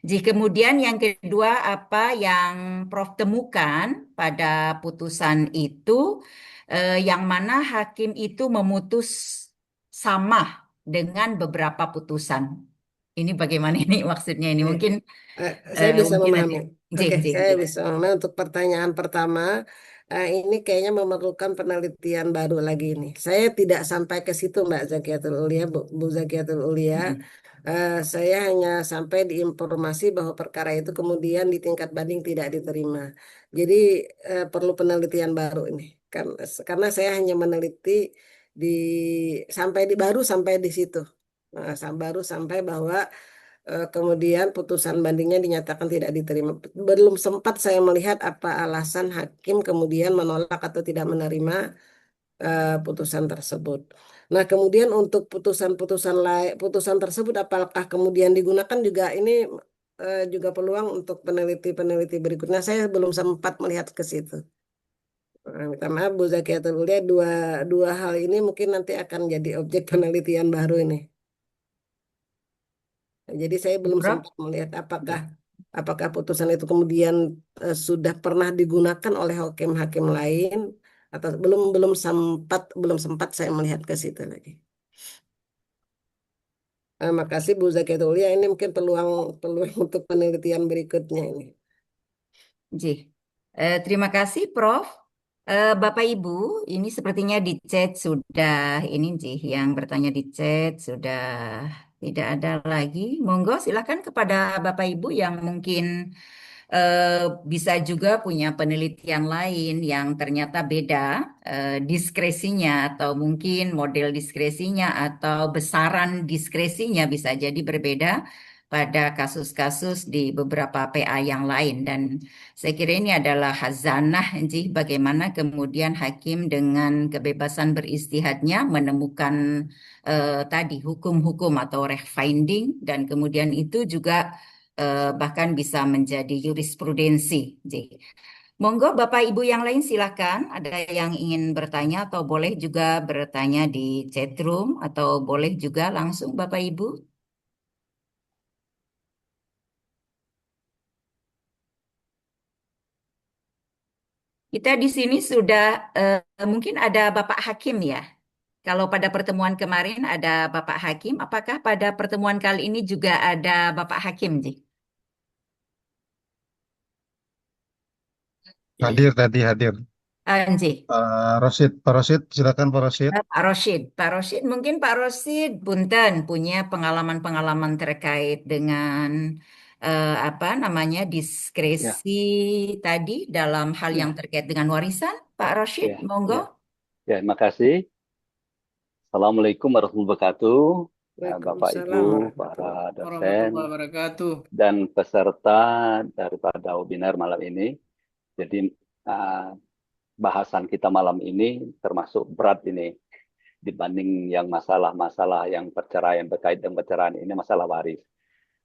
Jika kemudian yang kedua apa yang Prof temukan pada putusan itu yang mana hakim itu memutus sama dengan beberapa putusan. Ini bagaimana ini maksudnya ini Oke. mungkin Saya bisa mungkin nanti memahami. Oke, Jeng Jeng saya Jeng. bisa memahami untuk pertanyaan pertama. Ini kayaknya memerlukan penelitian baru lagi ini. Saya tidak sampai ke situ, Mbak Zakiatul Ulia, Bu Zakiatul Ulia. Mm-mm. Saya hanya sampai di informasi bahwa perkara itu kemudian di tingkat banding tidak diterima. Jadi perlu penelitian baru ini. Karena saya hanya meneliti di baru sampai di situ. Baru sampai bahwa kemudian putusan bandingnya dinyatakan tidak diterima. Belum sempat saya melihat apa alasan hakim kemudian menolak atau tidak menerima putusan tersebut. Nah, kemudian untuk putusan-putusan lain, putusan tersebut apakah kemudian digunakan juga ini juga peluang untuk peneliti-peneliti berikutnya. Saya belum sempat melihat ke situ. Minta maaf Bu Zakiatul Ulia, dua hal ini mungkin nanti akan jadi objek penelitian baru ini. Jadi saya belum Prof? sempat melihat apakah Apakah putusan itu kemudian sudah pernah digunakan oleh hakim-hakim lain atau belum belum sempat saya melihat ke situ lagi. Makasih Bu Zakiatulia. Ini mungkin peluang peluang untuk penelitian berikutnya ini. Ji. Terima kasih, Prof. Bapak Ibu, ini sepertinya di chat sudah ini Ji, yang bertanya di chat sudah tidak ada lagi. Monggo silakan kepada Bapak Ibu yang mungkin eh, bisa juga punya penelitian lain yang ternyata beda diskresinya atau mungkin model diskresinya atau besaran diskresinya bisa jadi berbeda pada kasus-kasus di beberapa PA yang lain dan saya kira ini adalah hazanah Ji, bagaimana kemudian hakim dengan kebebasan beristihadnya menemukan tadi hukum-hukum atau finding dan kemudian itu juga bahkan bisa menjadi jurisprudensi. J. Monggo Bapak Ibu yang lain silakan. Ada yang ingin bertanya atau boleh juga bertanya di chat room atau boleh juga langsung Bapak Ibu. Kita di sini sudah mungkin ada Bapak Hakim ya. Kalau pada pertemuan kemarin ada Bapak Hakim, apakah pada pertemuan kali ini juga ada Bapak Hakim, Ji? Hadir tadi hadir. Ji. Pak Rosid, silakan Pak Rosid. Pak Rosid, mungkin Pak Rosid Bunten punya pengalaman-pengalaman terkait dengan apa namanya Ya, diskresi tadi dalam hal yang ya, terkait dengan warisan, Pak Rosid, ya, monggo. ya, ya. Terima kasih. Assalamualaikum warahmatullahi wabarakatuh. Bapak, Waalaikumsalam Ibu, warahmatullahi para Warahmatullahi dosen, wabarakatuh. dan peserta daripada webinar malam ini. Jadi, uh, bahasan kita malam ini termasuk berat ini dibanding yang masalah-masalah yang perceraian berkait dengan perceraian ini masalah waris.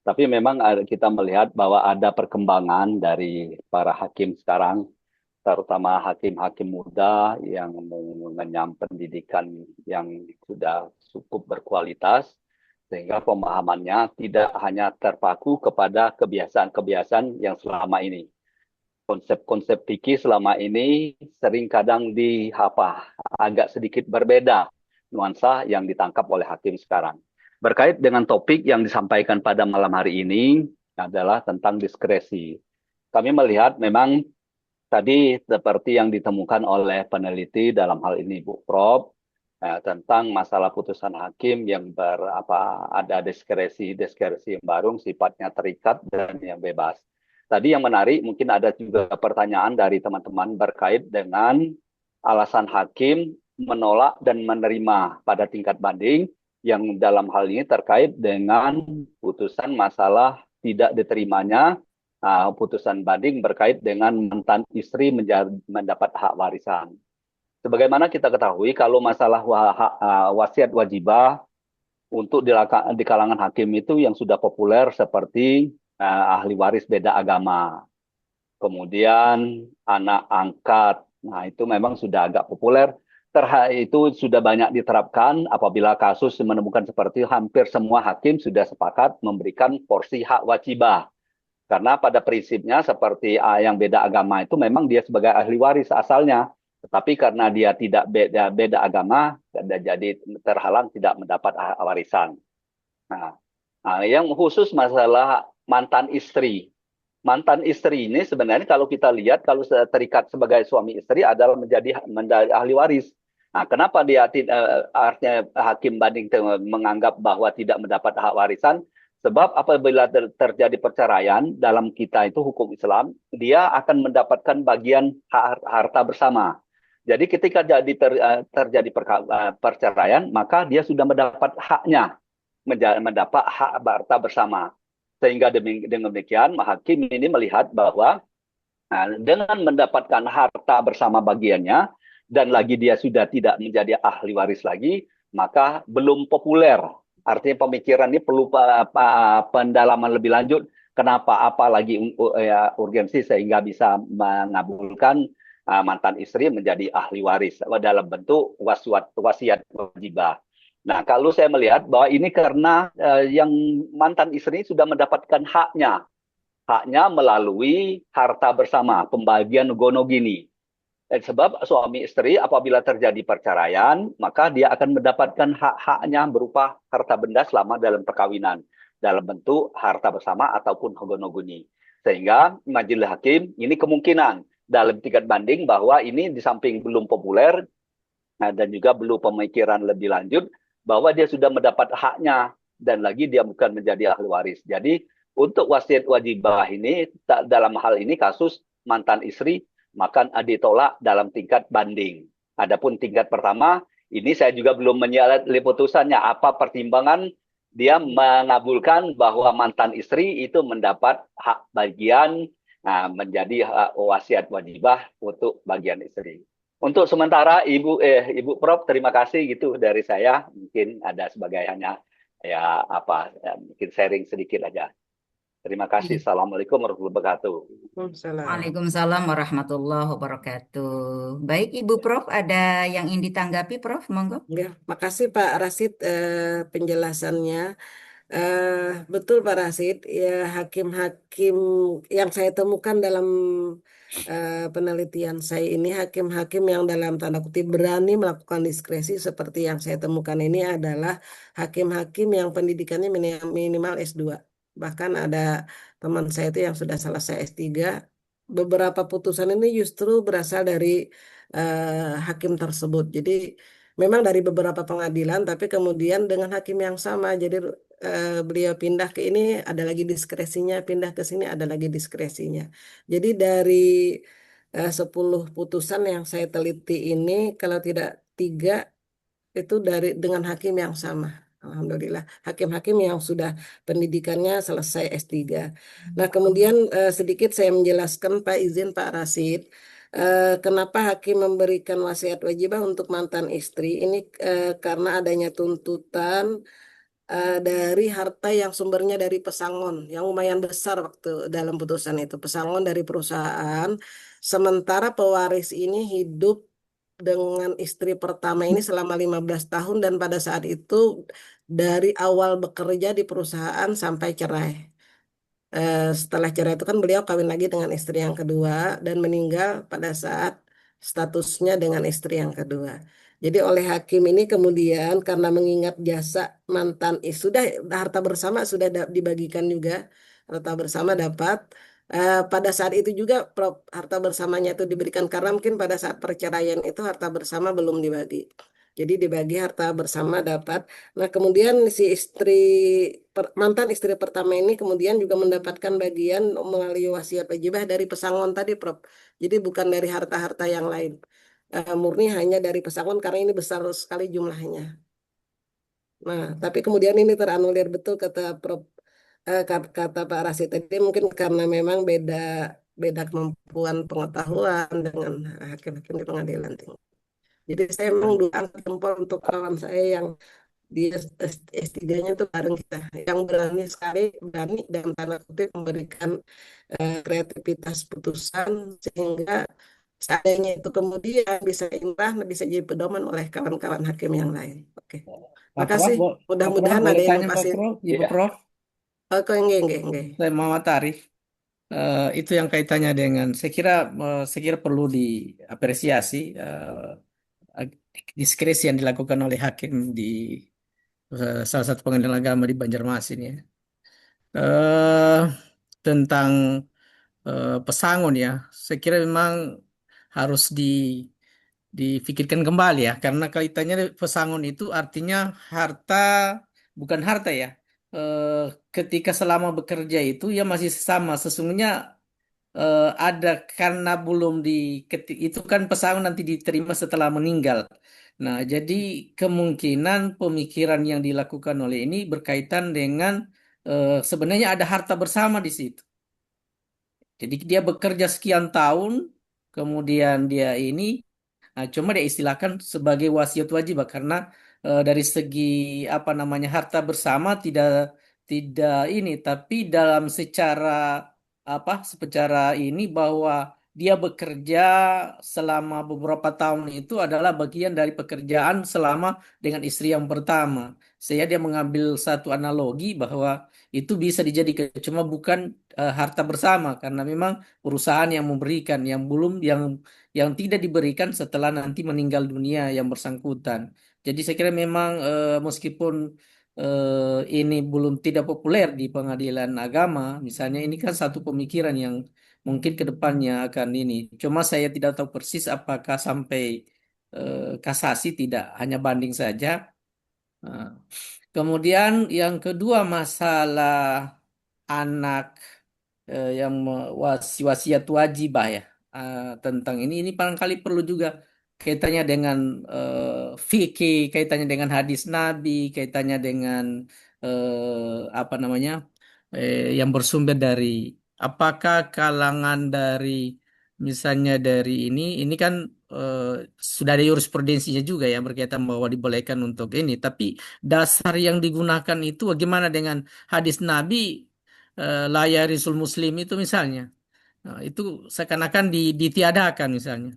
Tapi memang kita melihat bahwa ada perkembangan dari para hakim sekarang, terutama hakim-hakim muda yang mengenyam pendidikan yang sudah cukup berkualitas, sehingga pemahamannya tidak hanya terpaku kepada kebiasaan-kebiasaan yang selama ini. Konsep-konsep fikih selama ini sering kadang agak sedikit berbeda nuansa yang ditangkap oleh hakim sekarang. Berkait dengan topik yang disampaikan pada malam hari ini adalah tentang diskresi. Kami melihat memang tadi seperti yang ditemukan oleh peneliti dalam hal ini Bu Prof, tentang masalah putusan hakim yang ada diskresi yang baru sifatnya terikat dan yang bebas. Tadi yang menarik mungkin ada juga pertanyaan dari teman-teman berkait dengan alasan hakim menolak dan menerima pada tingkat banding yang dalam hal ini terkait dengan putusan masalah tidak diterimanya putusan banding berkait dengan mantan istri mendapat hak warisan. Sebagaimana kita ketahui, kalau masalah wasiat wajibah untuk di kalangan hakim itu yang sudah populer seperti ahli waris beda agama, kemudian anak angkat. Nah, itu memang sudah agak populer. Itu sudah banyak diterapkan apabila kasus menemukan seperti hampir semua hakim sudah sepakat memberikan porsi hak wajibah. Karena pada prinsipnya seperti yang beda agama itu memang dia sebagai ahli waris asalnya. Tetapi karena dia tidak beda agama, jadi terhalang tidak mendapat warisan. Nah, yang khusus masalah mantan istri. Mantan istri ini sebenarnya kalau kita lihat, kalau terikat sebagai suami istri adalah menjadi ahli waris. Nah, kenapa dia artinya hakim banding menganggap bahwa tidak mendapat hak warisan? Sebab apabila terjadi perceraian dalam kita itu hukum Islam, dia akan mendapatkan bagian harta bersama. Jadi ketika terjadi perceraian, maka dia sudah mendapat haknya, mendapat hak harta bersama. Sehingga dengan demikian, hakim ini melihat bahwa dengan mendapatkan harta bersama bagiannya, dan lagi dia sudah tidak menjadi ahli waris lagi, maka belum populer. Artinya pemikiran ini perlu pendalaman lebih lanjut. Kenapa? Apalagi urgensi sehingga bisa mengabulkan mantan istri menjadi ahli waris dalam bentuk wasiat wajibah. Nah, kalau saya melihat bahwa ini karena yang mantan istri sudah mendapatkan haknya, haknya melalui harta bersama, pembagian gonogini. Sebab suami istri apabila terjadi perceraian, maka dia akan mendapatkan hak-haknya berupa harta benda selama dalam perkawinan, dalam bentuk harta bersama ataupun gonogini. Sehingga majelis hakim ini kemungkinan dalam tingkat banding bahwa ini di samping belum populer, dan juga belum pemikiran lebih lanjut bahwa dia sudah mendapat haknya dan lagi dia bukan menjadi ahli waris. Jadi untuk wasiat wajibah ini dalam hal ini kasus mantan istri maka ditolak dalam tingkat banding. Adapun tingkat pertama ini saya juga belum melihat putusannya apa pertimbangan dia mengabulkan bahwa mantan istri itu mendapat hak bagian menjadi wasiat wajibah untuk bagian istri. Untuk sementara Ibu Prof, terima kasih gitu dari saya. Mungkin ada sebagai hanya mungkin sharing sedikit aja. Terima kasih. Iya. Assalamualaikum warahmatullahi wabarakatuh. Salam. Waalaikumsalam warahmatullahi wabarakatuh. Baik, Ibu Prof, ada yang ingin ditanggapi, Prof? Monggo. Ya, makasih Pak Rasid penjelasannya. Betul Pak Rasid, ya hakim-hakim yang saya temukan dalam penelitian saya ini, hakim-hakim yang dalam tanda kutip berani melakukan diskresi seperti yang saya temukan ini adalah hakim-hakim yang pendidikannya minimal S2. Bahkan ada teman saya itu yang sudah selesai S3. Beberapa putusan ini justru berasal dari hakim tersebut. Jadi memang dari beberapa pengadilan, tapi kemudian dengan hakim yang sama. Jadi beliau pindah ke ini ada lagi diskresinya, pindah ke sini ada lagi diskresinya. Jadi dari 10 putusan yang saya teliti ini, kalau tidak 3 itu dengan hakim yang sama. Alhamdulillah, hakim-hakim yang sudah pendidikannya selesai S3. Nah, kemudian sedikit saya menjelaskan, Pak, izin Pak Rasid, kenapa hakim memberikan wasiat wajibah untuk mantan istri. Ini karena adanya tuntutan dari harta yang sumbernya dari pesangon yang lumayan besar waktu dalam putusan itu. Pesangon dari perusahaan, sementara pewaris ini hidup dengan istri pertama ini selama 15 tahun dan pada saat itu dari awal bekerja di perusahaan sampai cerai. Setelah cerai itu kan beliau kawin lagi dengan istri yang kedua dan meninggal pada saat statusnya dengan istri yang kedua. Jadi oleh hakim ini kemudian karena mengingat jasa mantan sudah harta bersama sudah dibagikan juga, harta bersama dapat. Pada saat itu juga harta bersamanya itu diberikan karena mungkin pada saat perceraian itu harta bersama belum dibagi. Jadi dibagi harta bersama dapat. Nah, kemudian si mantan istri pertama ini kemudian juga mendapatkan bagian melalui wasiat wajibah dari pesangon tadi, Prof. Jadi bukan dari harta-harta yang lain. Murni hanya dari pesangon karena ini besar sekali jumlahnya. Nah, tapi kemudian ini teranulir betul kata Prof. Kata Pak Rasid tadi mungkin karena memang beda beda kemampuan pengetahuan dengan hakim-hakim di pengadilan tinggi. Jadi saya memang dulu angkat jempol untuk kawan saya yang dia S3-nya itu bareng kita yang berani dalam tanda kutip memberikan kreativitas putusan sehingga seadanya itu kemudian bisa inkrah bisa jadi pedoman oleh kawan-kawan hakim yang lain. Oke. Pak Prof, Makasih. Pak Prof, Mudah-mudahan ada boleh yang tanya Pak pasti. Prof, Ibu Iya. Prof, Oke, enggak. saya Muhammad Arif. Itu yang kaitannya dengan, saya kira perlu diapresiasi diskresi yang dilakukan oleh hakim di salah satu pengadilan agama di Banjarmasin ya. Eh, Tentang pesangon ya, saya kira memang harus difikirkan kembali ya, karena kaitannya pesangon itu artinya harta, bukan harta ya. Eh, Ketika selama bekerja itu ya masih sama, sesungguhnya ada karena belum itu kan pesangon nanti diterima setelah meninggal. Nah, jadi kemungkinan pemikiran yang dilakukan oleh ini berkaitan dengan sebenarnya ada harta bersama di situ. Jadi dia bekerja sekian tahun, kemudian dia ini cuma dia istilahkan sebagai wasiat wajib karena dari segi apa namanya harta bersama tidak tidak ini, tapi dalam secara apa secara ini bahwa dia bekerja selama beberapa tahun itu adalah bagian dari pekerjaan selama dengan istri yang pertama. Saya dia mengambil satu analogi bahwa itu bisa dijadikan cuma bukan harta bersama karena memang perusahaan yang memberikan yang belum yang tidak diberikan setelah nanti meninggal dunia yang bersangkutan. Jadi saya kira memang meskipun ini belum tidak populer di pengadilan agama, misalnya ini kan satu pemikiran yang mungkin ke depannya akan ini. Cuma saya tidak tahu persis apakah sampai kasasi tidak, hanya banding saja. Nah, kemudian yang kedua masalah anak yang wasiat wajibah ya tentang ini barangkali perlu juga kaitannya dengan fikih, kaitannya dengan hadis Nabi, kaitannya dengan apa namanya yang bersumber dari apakah kalangan dari misalnya dari ini kan eh, sudah ada jurisprudensinya juga ya berkaitan bahwa dibolehkan untuk ini, tapi dasar yang digunakan itu bagaimana dengan hadis Nabi la yarisul muslim itu misalnya. Nah, itu seakan-akan ditiadakan misalnya.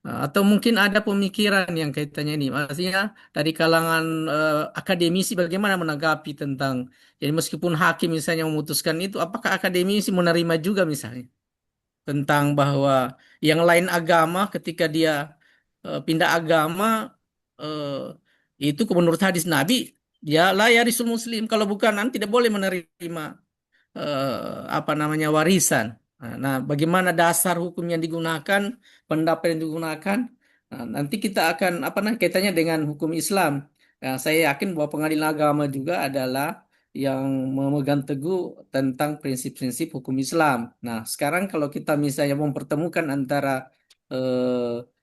Nah, atau mungkin ada pemikiran yang kaitannya ini. Maksudnya dari kalangan akademisi bagaimana menanggapi tentang jadi meskipun hakim misalnya memutuskan itu, apakah akademisi menerima juga misalnya tentang bahwa yang lain agama ketika dia pindah agama itu menurut hadis Nabi dia la yarisul muslim kalau bukan nanti tidak boleh menerima apa namanya warisan. Nah, bagaimana dasar hukum yang digunakan, pendapat yang digunakan, nah, nanti kita akan apa namanya kaitannya dengan hukum Islam. Nah, saya yakin bahwa pengadilan agama juga adalah yang memegang teguh tentang prinsip-prinsip hukum Islam. Nah, sekarang kalau kita misalnya mempertemukan antara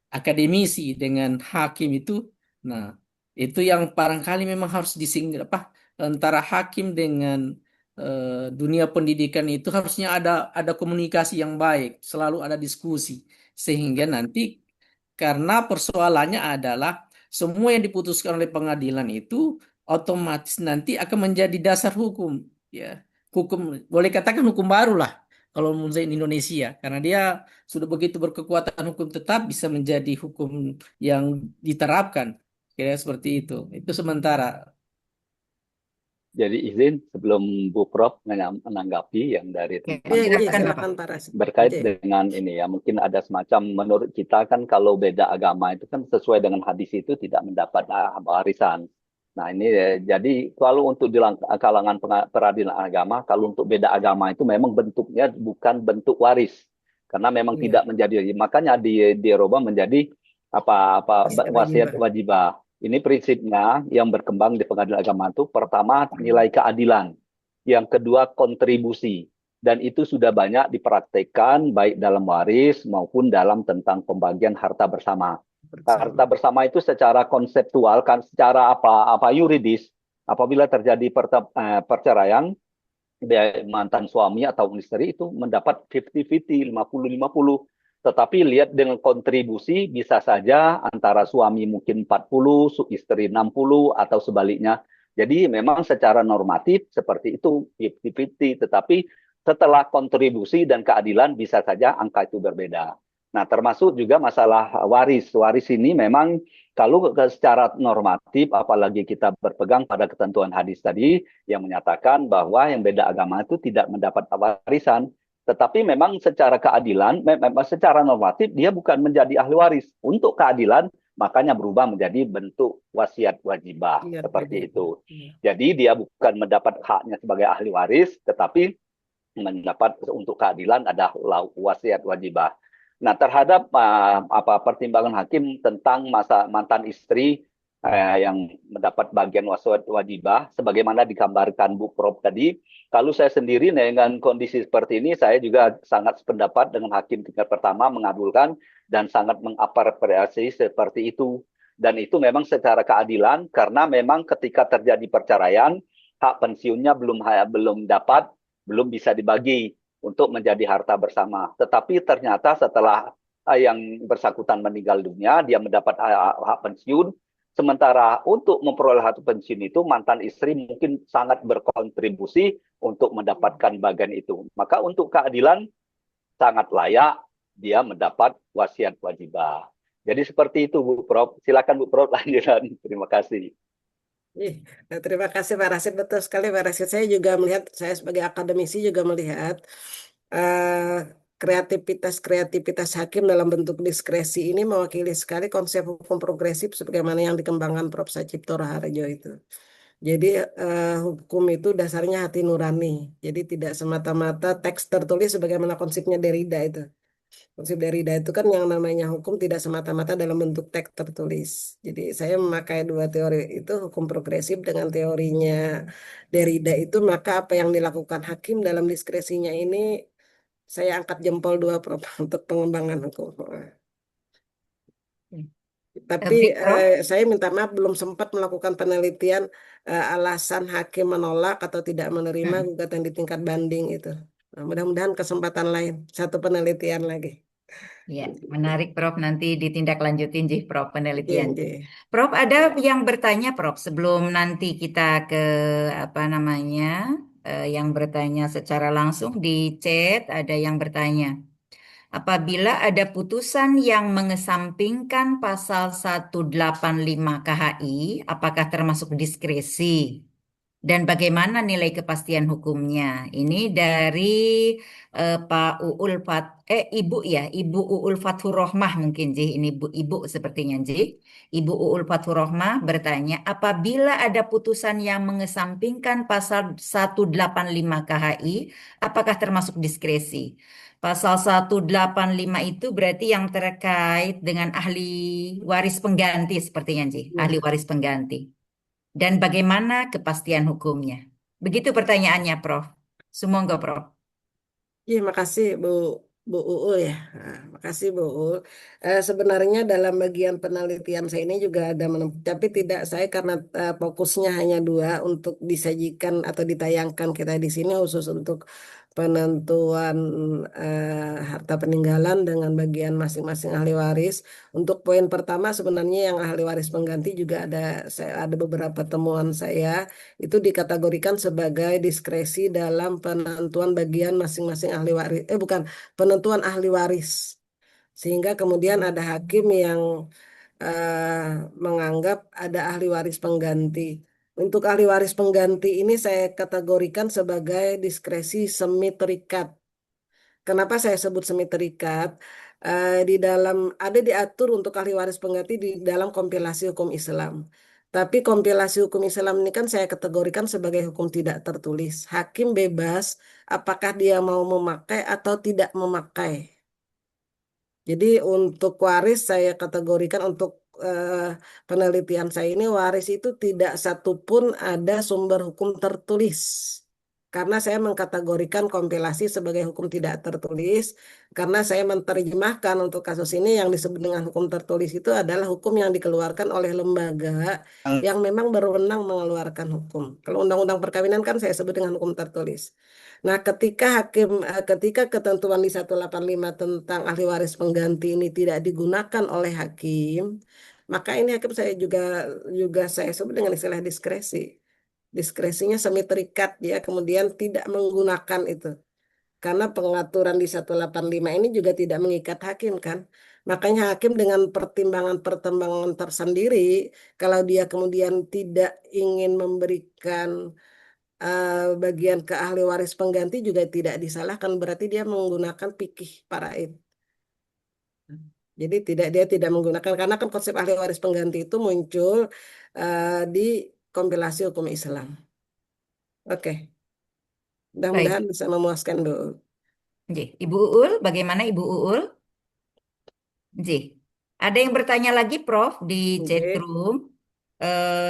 akademisi dengan hakim itu, nah itu yang barangkali memang harus disinggung apa antara hakim dengan dunia pendidikan itu harusnya ada komunikasi yang baik, selalu ada diskusi sehingga nanti karena persoalannya adalah semua yang diputuskan oleh pengadilan itu otomatis nanti akan menjadi dasar hukum, ya. Hukum boleh katakan hukum baru lah kalau menurut saya di Indonesia karena dia sudah begitu berkekuatan hukum tetap bisa menjadi hukum yang diterapkan. Kira seperti itu. Itu sementara. Jadi izin sebelum Bu Prof menanggapi yang dari Oke, teman Iya, silakan Bapak. silakan Pak Rasid. berkait Iya. dengan ini ya, mungkin ada semacam menurut kita kan kalau beda agama itu kan sesuai dengan hadis itu tidak mendapat warisan. Nah ini jadi kalau untuk di kalangan peradilan agama, kalau untuk beda agama itu memang bentuknya bukan bentuk waris karena memang Iya. tidak menjadi, makanya dirubah menjadi apa wasiat Wajibah. wajibah. Ini prinsipnya yang berkembang di pengadilan agama itu pertama nilai keadilan, yang kedua kontribusi, dan itu sudah banyak dipraktekkan baik dalam waris maupun dalam tentang pembagian harta bersama. Harta bersama itu secara konseptual kan secara apa yuridis apabila terjadi perceraian mantan suami atau istri itu mendapat 50-50, 50-50. Tetapi lihat dengan kontribusi bisa saja antara suami mungkin 40, istri 60 atau sebaliknya. Jadi memang secara normatif seperti itu 50-50, tetapi setelah kontribusi dan keadilan bisa saja angka itu berbeda. Nah, termasuk juga masalah waris. Waris ini memang kalau secara normatif, apalagi kita berpegang pada ketentuan hadis tadi, yang menyatakan bahwa yang beda agama itu tidak mendapat warisan. Tetapi memang secara keadilan, secara normatif, dia bukan menjadi ahli waris. Untuk keadilan, makanya berubah menjadi bentuk wasiat wajibah. Iya, Seperti beda. itu. Iya. Jadi dia bukan mendapat haknya sebagai ahli waris, tetapi mendapat untuk keadilan ada wasiat wajibah. Nah, terhadap pertimbangan hakim tentang mantan istri yang mendapat bagian wasiat wajibah, sebagaimana digambarkan Bu Prof tadi, kalau saya sendiri dengan kondisi seperti ini, saya juga sangat sependapat dengan hakim tingkat pertama mengabulkan dan sangat mengapresiasi seperti itu. Dan itu memang secara keadilan, karena memang ketika terjadi perceraian, hak pensiunnya belum dapat, belum bisa dibagi untuk menjadi harta bersama. Tetapi ternyata setelah yang bersangkutan meninggal dunia, dia mendapat hak pensiun. Sementara untuk memperoleh hak pensiun itu, mantan istri mungkin sangat berkontribusi untuk mendapatkan bagian itu. Maka untuk keadilan sangat layak dia mendapat wasiat wajibah. Jadi seperti itu Bu Prof. Silakan Bu Prof lanjutan. Terima kasih. Ih, terima kasih Pak Rasid, betul sekali Pak Rasid. Saya juga melihat, saya sebagai akademisi juga melihat kreativitas-kreativitas hakim dalam bentuk diskresi ini mewakili sekali konsep hukum progresif sebagaimana yang dikembangkan Prof. Sacipto Raharjo itu. Jadi hukum itu dasarnya hati nurani. Jadi tidak semata-mata teks tertulis sebagaimana konsepnya Derrida itu. Konsep Derrida itu kan yang namanya hukum tidak semata-mata dalam bentuk teks tertulis. Jadi saya memakai dua teori itu, hukum progresif dengan teorinya Derrida itu, maka apa yang dilakukan hakim dalam diskresinya ini saya angkat jempol dua Prof untuk pengembangan hukum. Tapi Baik, Prof. saya minta maaf belum sempat melakukan penelitian alasan hakim menolak atau tidak menerima Hmm. gugatan di tingkat banding itu. Nah, mudah-mudahan kesempatan lain, satu penelitian lagi. Ya, menarik Prof. Nanti ditindaklanjutin Ji, Prof. Oke, penelitian. oke. Prof, ada yang bertanya Prof. Sebelum nanti kita ke apa namanya yang bertanya secara langsung di chat ada yang bertanya. Apabila ada putusan yang mengesampingkan pasal 185 KHI, apakah termasuk diskresi? Dan bagaimana nilai kepastian hukumnya? Ini dari Pak Uul Ibu ya, Ibu Uul Fathur Rohmah mungkin Ji, ini Ibu sepertinya Ji. Ibu Uul Fathur Rohmah bertanya, apabila ada putusan yang mengesampingkan pasal 185 KHI, apakah termasuk diskresi? Pasal 185 itu berarti yang terkait dengan ahli waris pengganti sepertinya Ji, ahli Ya. waris pengganti. Dan bagaimana kepastian hukumnya? Begitu pertanyaannya, Prof. Sumonggo, Prof. Iya, makasih Bu UU ya. Nah, makasih Bu UU. Sebenarnya dalam bagian penelitian saya ini juga ada tapi tidak saya karena fokusnya hanya dua untuk disajikan atau ditayangkan kita di sini khusus untuk penentuan harta peninggalan dengan bagian masing-masing ahli waris. Untuk poin pertama sebenarnya yang ahli waris pengganti juga ada beberapa temuan saya itu dikategorikan sebagai diskresi dalam penentuan bagian masing-masing ahli waris. Bukan, penentuan ahli waris. Sehingga kemudian ada hakim yang menganggap ada ahli waris pengganti. Untuk ahli waris pengganti ini saya kategorikan sebagai diskresi semi terikat. Kenapa saya sebut semi terikat? Di dalam ada diatur untuk ahli waris pengganti di dalam kompilasi hukum Islam. Tapi kompilasi hukum Islam ini kan saya kategorikan sebagai hukum tidak tertulis. Hakim bebas apakah dia mau memakai atau tidak memakai. Jadi untuk waris saya kategorikan untuk eh, penelitian saya ini waris itu tidak satupun ada sumber hukum tertulis. Karena saya mengkategorikan kompilasi sebagai hukum tidak tertulis, karena saya menerjemahkan untuk kasus ini yang disebut dengan hukum tertulis itu adalah hukum yang dikeluarkan oleh lembaga yang memang berwenang mengeluarkan hukum. Kalau undang-undang perkawinan kan saya sebut dengan hukum tertulis. Nah, ketika ketentuan di 185 tentang ahli waris pengganti ini tidak digunakan oleh hakim, maka ini hakim saya juga juga saya sebut dengan istilah diskresi. Diskresinya semi terikat ya, kemudian tidak menggunakan itu. Karena pengaturan di 185 ini juga tidak mengikat hakim kan. Makanya hakim dengan pertimbangan-pertimbangan tersendiri, kalau dia kemudian tidak ingin memberikan bagian ke ahli waris pengganti juga tidak disalahkan, berarti dia menggunakan fikih faraid. Jadi dia tidak menggunakan karena kan konsep ahli waris pengganti itu muncul di kompilasi hukum Islam. Oke, mudah-mudahan Baik. bisa memuaskan Bu. Nggih. Ibu Uul, bagaimana Ibu Uul? Nggih. Ada yang bertanya lagi, Prof, di chat Oke. room.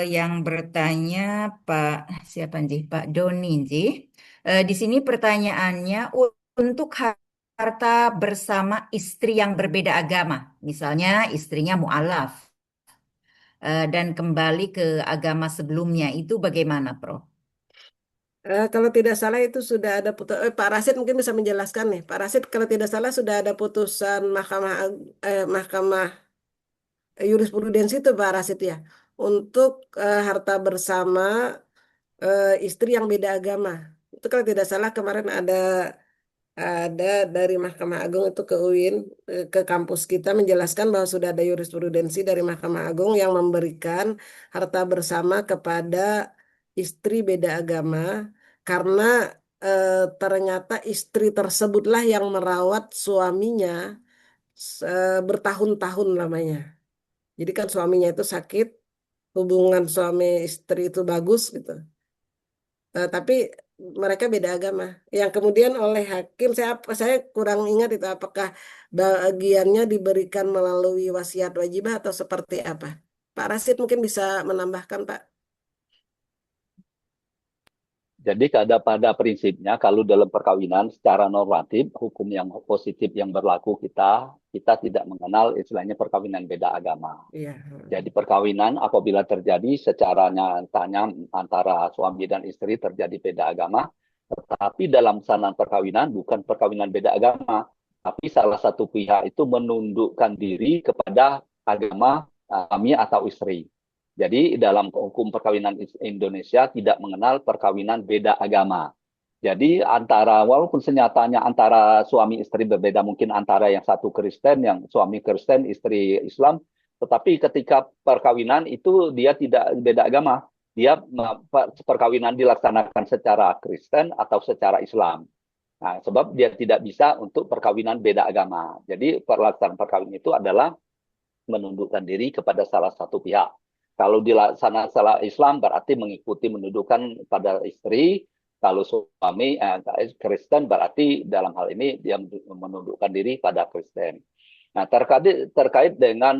Yang bertanya Pak siapa nggih? Pak Doni nggih. Di sini pertanyaannya untuk harta bersama istri yang berbeda agama, misalnya istrinya mualaf dan kembali ke agama sebelumnya, itu bagaimana, Prof? Kalau tidak salah itu sudah ada Pak Rasid mungkin bisa menjelaskan nih. Pak Rasid kalau tidak salah sudah ada putusan Mahkamah Jurisprudensi itu Pak Rasid ya untuk harta bersama istri yang beda agama. Itu kalau tidak salah kemarin ada ada dari Mahkamah Agung itu ke UIN, ke kampus kita menjelaskan bahwa sudah ada jurisprudensi dari Mahkamah Agung yang memberikan harta bersama kepada istri beda agama karena ternyata istri tersebutlah yang merawat suaminya bertahun-tahun lamanya. Jadi kan suaminya itu sakit, hubungan suami istri itu bagus gitu. Tapi mereka beda agama. Yang kemudian oleh hakim, saya kurang ingat itu apakah bagiannya diberikan melalui wasiat wajibah atau seperti apa. Pak Rasid mungkin bisa menambahkan, Pak. Jadi pada prinsipnya kalau dalam perkawinan secara normatif hukum yang positif yang berlaku kita tidak mengenal istilahnya perkawinan beda agama. Iya. Jadi perkawinan apabila terjadi secara nyatanya antara suami dan istri terjadi beda agama, tetapi dalam pelaksanaan perkawinan bukan perkawinan beda agama, tapi salah satu pihak itu menundukkan diri kepada agama suami atau istri. Jadi dalam hukum perkawinan Indonesia tidak mengenal perkawinan beda agama. Jadi walaupun senyatanya antara suami istri berbeda, mungkin antara yang satu Kristen, yang suami Kristen, istri Islam, tetapi ketika perkawinan itu dia tidak beda agama. Dia perkawinan dilaksanakan secara Kristen atau secara Islam. Nah, sebab dia tidak bisa untuk perkawinan beda agama. Jadi pelaksanaan perkawinan itu adalah menundukkan diri kepada salah satu pihak. Kalau dilaksanakan salah Islam berarti mengikuti menundukkan pada istri. Kalau suami Kristen berarti dalam hal ini dia menundukkan diri pada Kristen. Nah, terkait dengan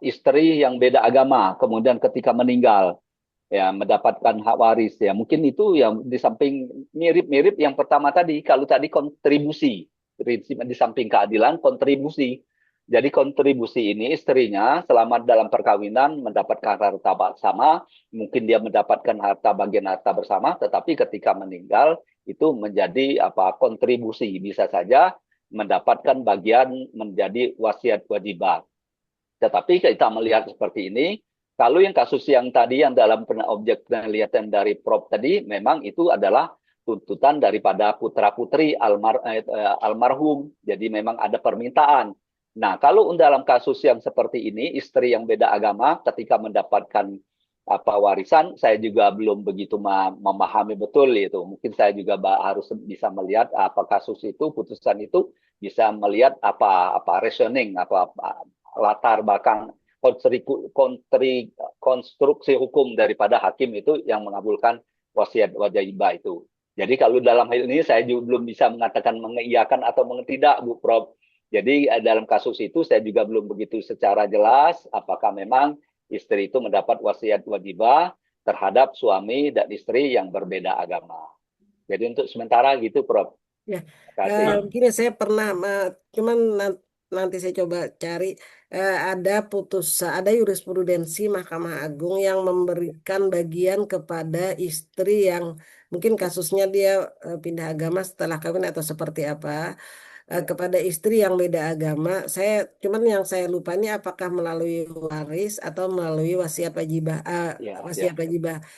istri yang beda agama, kemudian ketika meninggal ya mendapatkan hak waris ya mungkin itu yang di samping mirip-mirip yang pertama tadi. Kalau tadi kontribusi, prinsip di samping keadilan kontribusi. Jadi kontribusi ini istrinya selama dalam perkawinan mendapatkan harta bersama, mungkin dia mendapatkan bagian harta bersama, tetapi ketika meninggal itu menjadi kontribusi, bisa saja mendapatkan bagian menjadi wasiat wajibah. Tetapi kita melihat seperti ini, kalau yang kasus yang tadi yang dalam objek penelitian dari Prof tadi, memang itu adalah tuntutan daripada putra-putri almarhum. Jadi memang ada permintaan. Nah, kalau dalam kasus yang seperti ini, istri yang beda agama ketika mendapatkan warisan, saya juga belum begitu memahami betul itu. Mungkin saya juga harus bisa melihat apa kasus itu, putusan itu bisa melihat apa reasoning, apa latar belakang konstruksi hukum daripada hakim itu yang mengabulkan wasiat wajibah itu. Jadi kalau dalam hal ini saya juga belum bisa mengatakan mengiyakan atau tidak, Bu Prof. Jadi dalam kasus itu saya juga belum begitu secara jelas apakah memang istri itu mendapat wasiat wajibah terhadap suami dan istri yang berbeda agama. Jadi untuk sementara gitu, Prof. Ya, Terima kasih. begini saya pernah, cuman nanti saya coba cari ada jurisprudensi Mahkamah Agung yang memberikan bagian kepada istri yang mungkin kasusnya dia pindah agama setelah kawin atau seperti apa. Kepada istri yang beda agama. Cuman yang saya lupa ini apakah melalui waris atau melalui wasiat wajibah. Ya.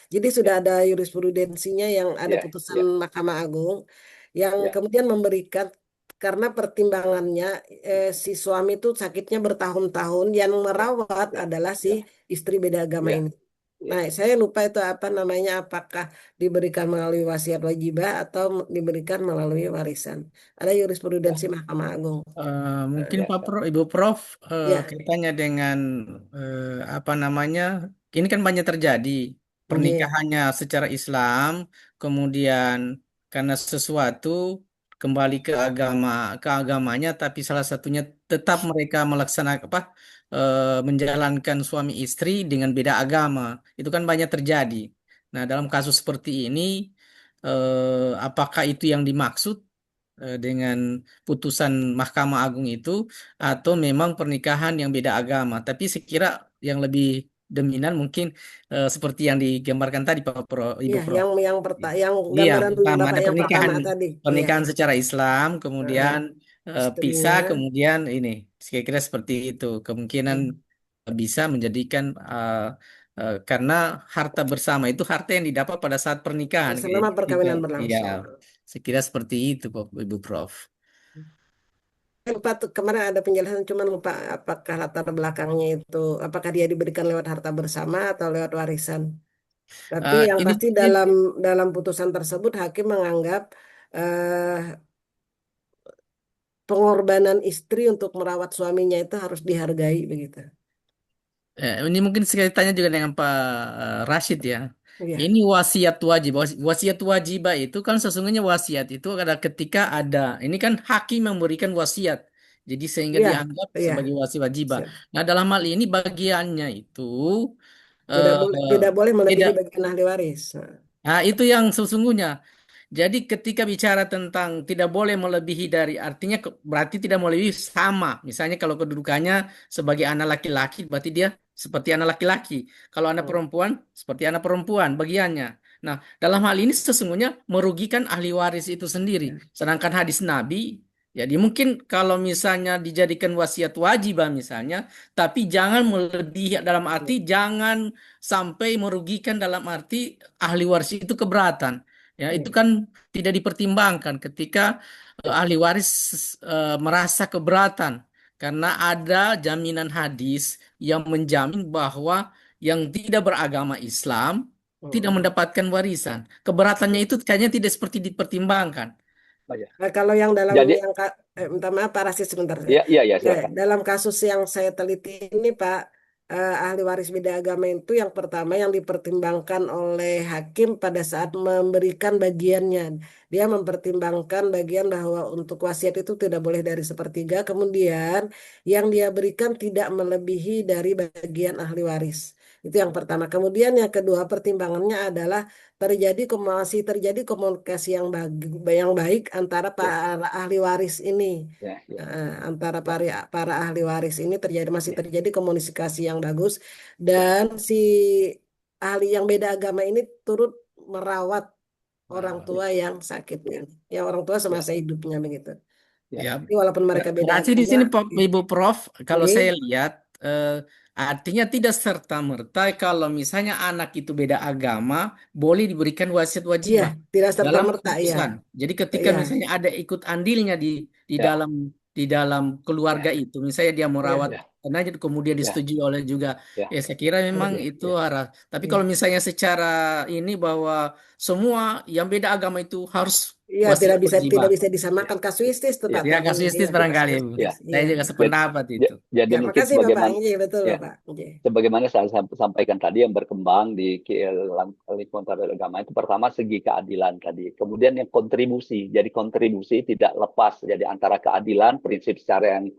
Jadi sudah ada jurisprudensinya yang ada putusan Mahkamah Agung yang kemudian memberikan karena pertimbangannya si suami itu sakitnya bertahun-tahun yang merawat adalah si istri beda agama Ya. ini. Nah, saya lupa itu apa namanya, apakah diberikan melalui wasiat wajibah atau diberikan melalui warisan. Ada jurisprudensi Mahkamah Agung. Mungkin Ya. Ibu Prof, Ya, kaitannya dengan apa namanya, ini kan banyak terjadi iya, pernikahannya secara Islam, kemudian karena sesuatu kembali ke agamanya, tapi salah satunya tetap mereka melaksanakan menjalankan suami istri dengan beda agama, itu kan banyak terjadi. Nah, dalam kasus seperti ini, apakah itu yang dimaksud dengan putusan Mahkamah Agung itu atau memang pernikahan yang beda agama. Tapi sekira yang lebih dominan mungkin seperti yang digambarkan tadi Ibu iya, Prof. yang Iya, gambaran pertama Bapak ada yang pertama tadi. Iya, pernikahan secara Islam, heeh. kemudian pisah, Istrinya, kemudian ini kira-kira seperti itu. Kemungkinan iya, bisa menjadikan karena harta bersama itu harta yang didapat pada saat pernikahan kayak selama gitu. perkawinan Iya, berlangsung. Saya kira seperti itu, Ibu Prof. Lupa tuh kemarin ada penjelasan, cuman lupa apakah latar belakangnya itu, apakah dia diberikan lewat harta bersama atau lewat warisan. Tapi yang Ini pasti dalam putusan tersebut hakim menganggap eh, pengorbanan istri untuk merawat suaminya itu harus dihargai begitu. ini mungkin saya tanya juga dengan Pak Rashid ya. Iya, Ini wasiat wajib. Wasiat wajibah itu kan sesungguhnya wasiat itu adalah ketika ada, ini kan hakim memberikan wasiat. Jadi sehingga iya, dianggap iya. sebagai wasiat wajibah. Siap. Nah, dalam hal ini bagiannya itu Tidak eh, boleh tidak boleh melebihi tidak. bagian ahli waris. Nah, Nah, itu yang sesungguhnya. Jadi ketika bicara tentang tidak boleh melebihi dari artinya berarti tidak melebihi sama. Misalnya kalau kedudukannya sebagai anak laki-laki berarti dia seperti anak laki-laki. Kalau anak hmm, perempuan seperti anak perempuan bagiannya. Nah, dalam hal ini sesungguhnya merugikan ahli waris itu sendiri. ya, Sedangkan hadis Nabi, jadi mungkin kalau misalnya dijadikan wasiat wajibah misalnya, tapi jangan melebihi dalam ya, arti jangan sampai merugikan dalam arti ahli waris itu keberatan. Ya, itu ya, kan tidak dipertimbangkan ketika ahli waris merasa keberatan karena ada jaminan hadis yang menjamin bahwa yang tidak beragama Islam tidak hmm. mendapatkan warisan. Keberatannya itu kayaknya tidak seperti dipertimbangkan. Oh, ya. Nah, kalau yang dalam Jadi, minta maaf Pak Rasid sebentar. ya, iya, ya, Ya, silakan. dalam kasus yang saya teliti ini Pak, ahli waris beda agama itu yang pertama yang dipertimbangkan oleh hakim pada saat memberikan bagiannya. Dia mempertimbangkan bagian bahwa untuk wasiat itu tidak boleh dari sepertiga, kemudian yang dia berikan tidak melebihi dari bagian ahli waris. Itu yang pertama. Kemudian yang kedua pertimbangannya adalah masih terjadi komunikasi yang baik antara Ya, para ahli waris ini. ya, ya, Antara ya, para ahli waris ini masih ya, terjadi komunikasi yang bagus, dan si ahli yang beda agama ini turut merawat orang Wow. tua yang sakit ini, ya orang tua ya, semasa hidupnya begitu. ya, Ya, Jadi walaupun mereka beda berarti di agama, sini Ibu Prof, kalau ini saya lihat artinya tidak serta-merta kalau misalnya anak itu beda agama boleh diberikan wasiat iya wajibah tidak serta dalam merta ya, keputusan. Jadi ketika ya, misalnya ada ikut andilnya di ya, dalam di dalam keluarga ya, itu, misalnya dia ya, merawat ya, karena kemudian ya, disetujui oleh juga, ya, ya saya kira memang ya, itu ya, arah. Tapi ya. kalau misalnya secara ini bahwa semua yang beda agama itu harus Iya, wasiat wajibah. tidak bisa ya, disamakan kasuistis tuh ya, Pak Ya tentunya. kasuistis Iya, barangkali ya, Bu. ya. kasuistis. Saya Iya. juga Iya. sependapat itu. Jadi Ya, mungkin makasih Bapak. sebagaimana, Iya, betul ya, Bapak. Iya. sebagaimana saya sampaikan tadi yang berkembang di lingkungan agama itu pertama segi keadilan tadi, kemudian yang kontribusi. Jadi kontribusi tidak lepas jadi antara keadilan, prinsip secara yang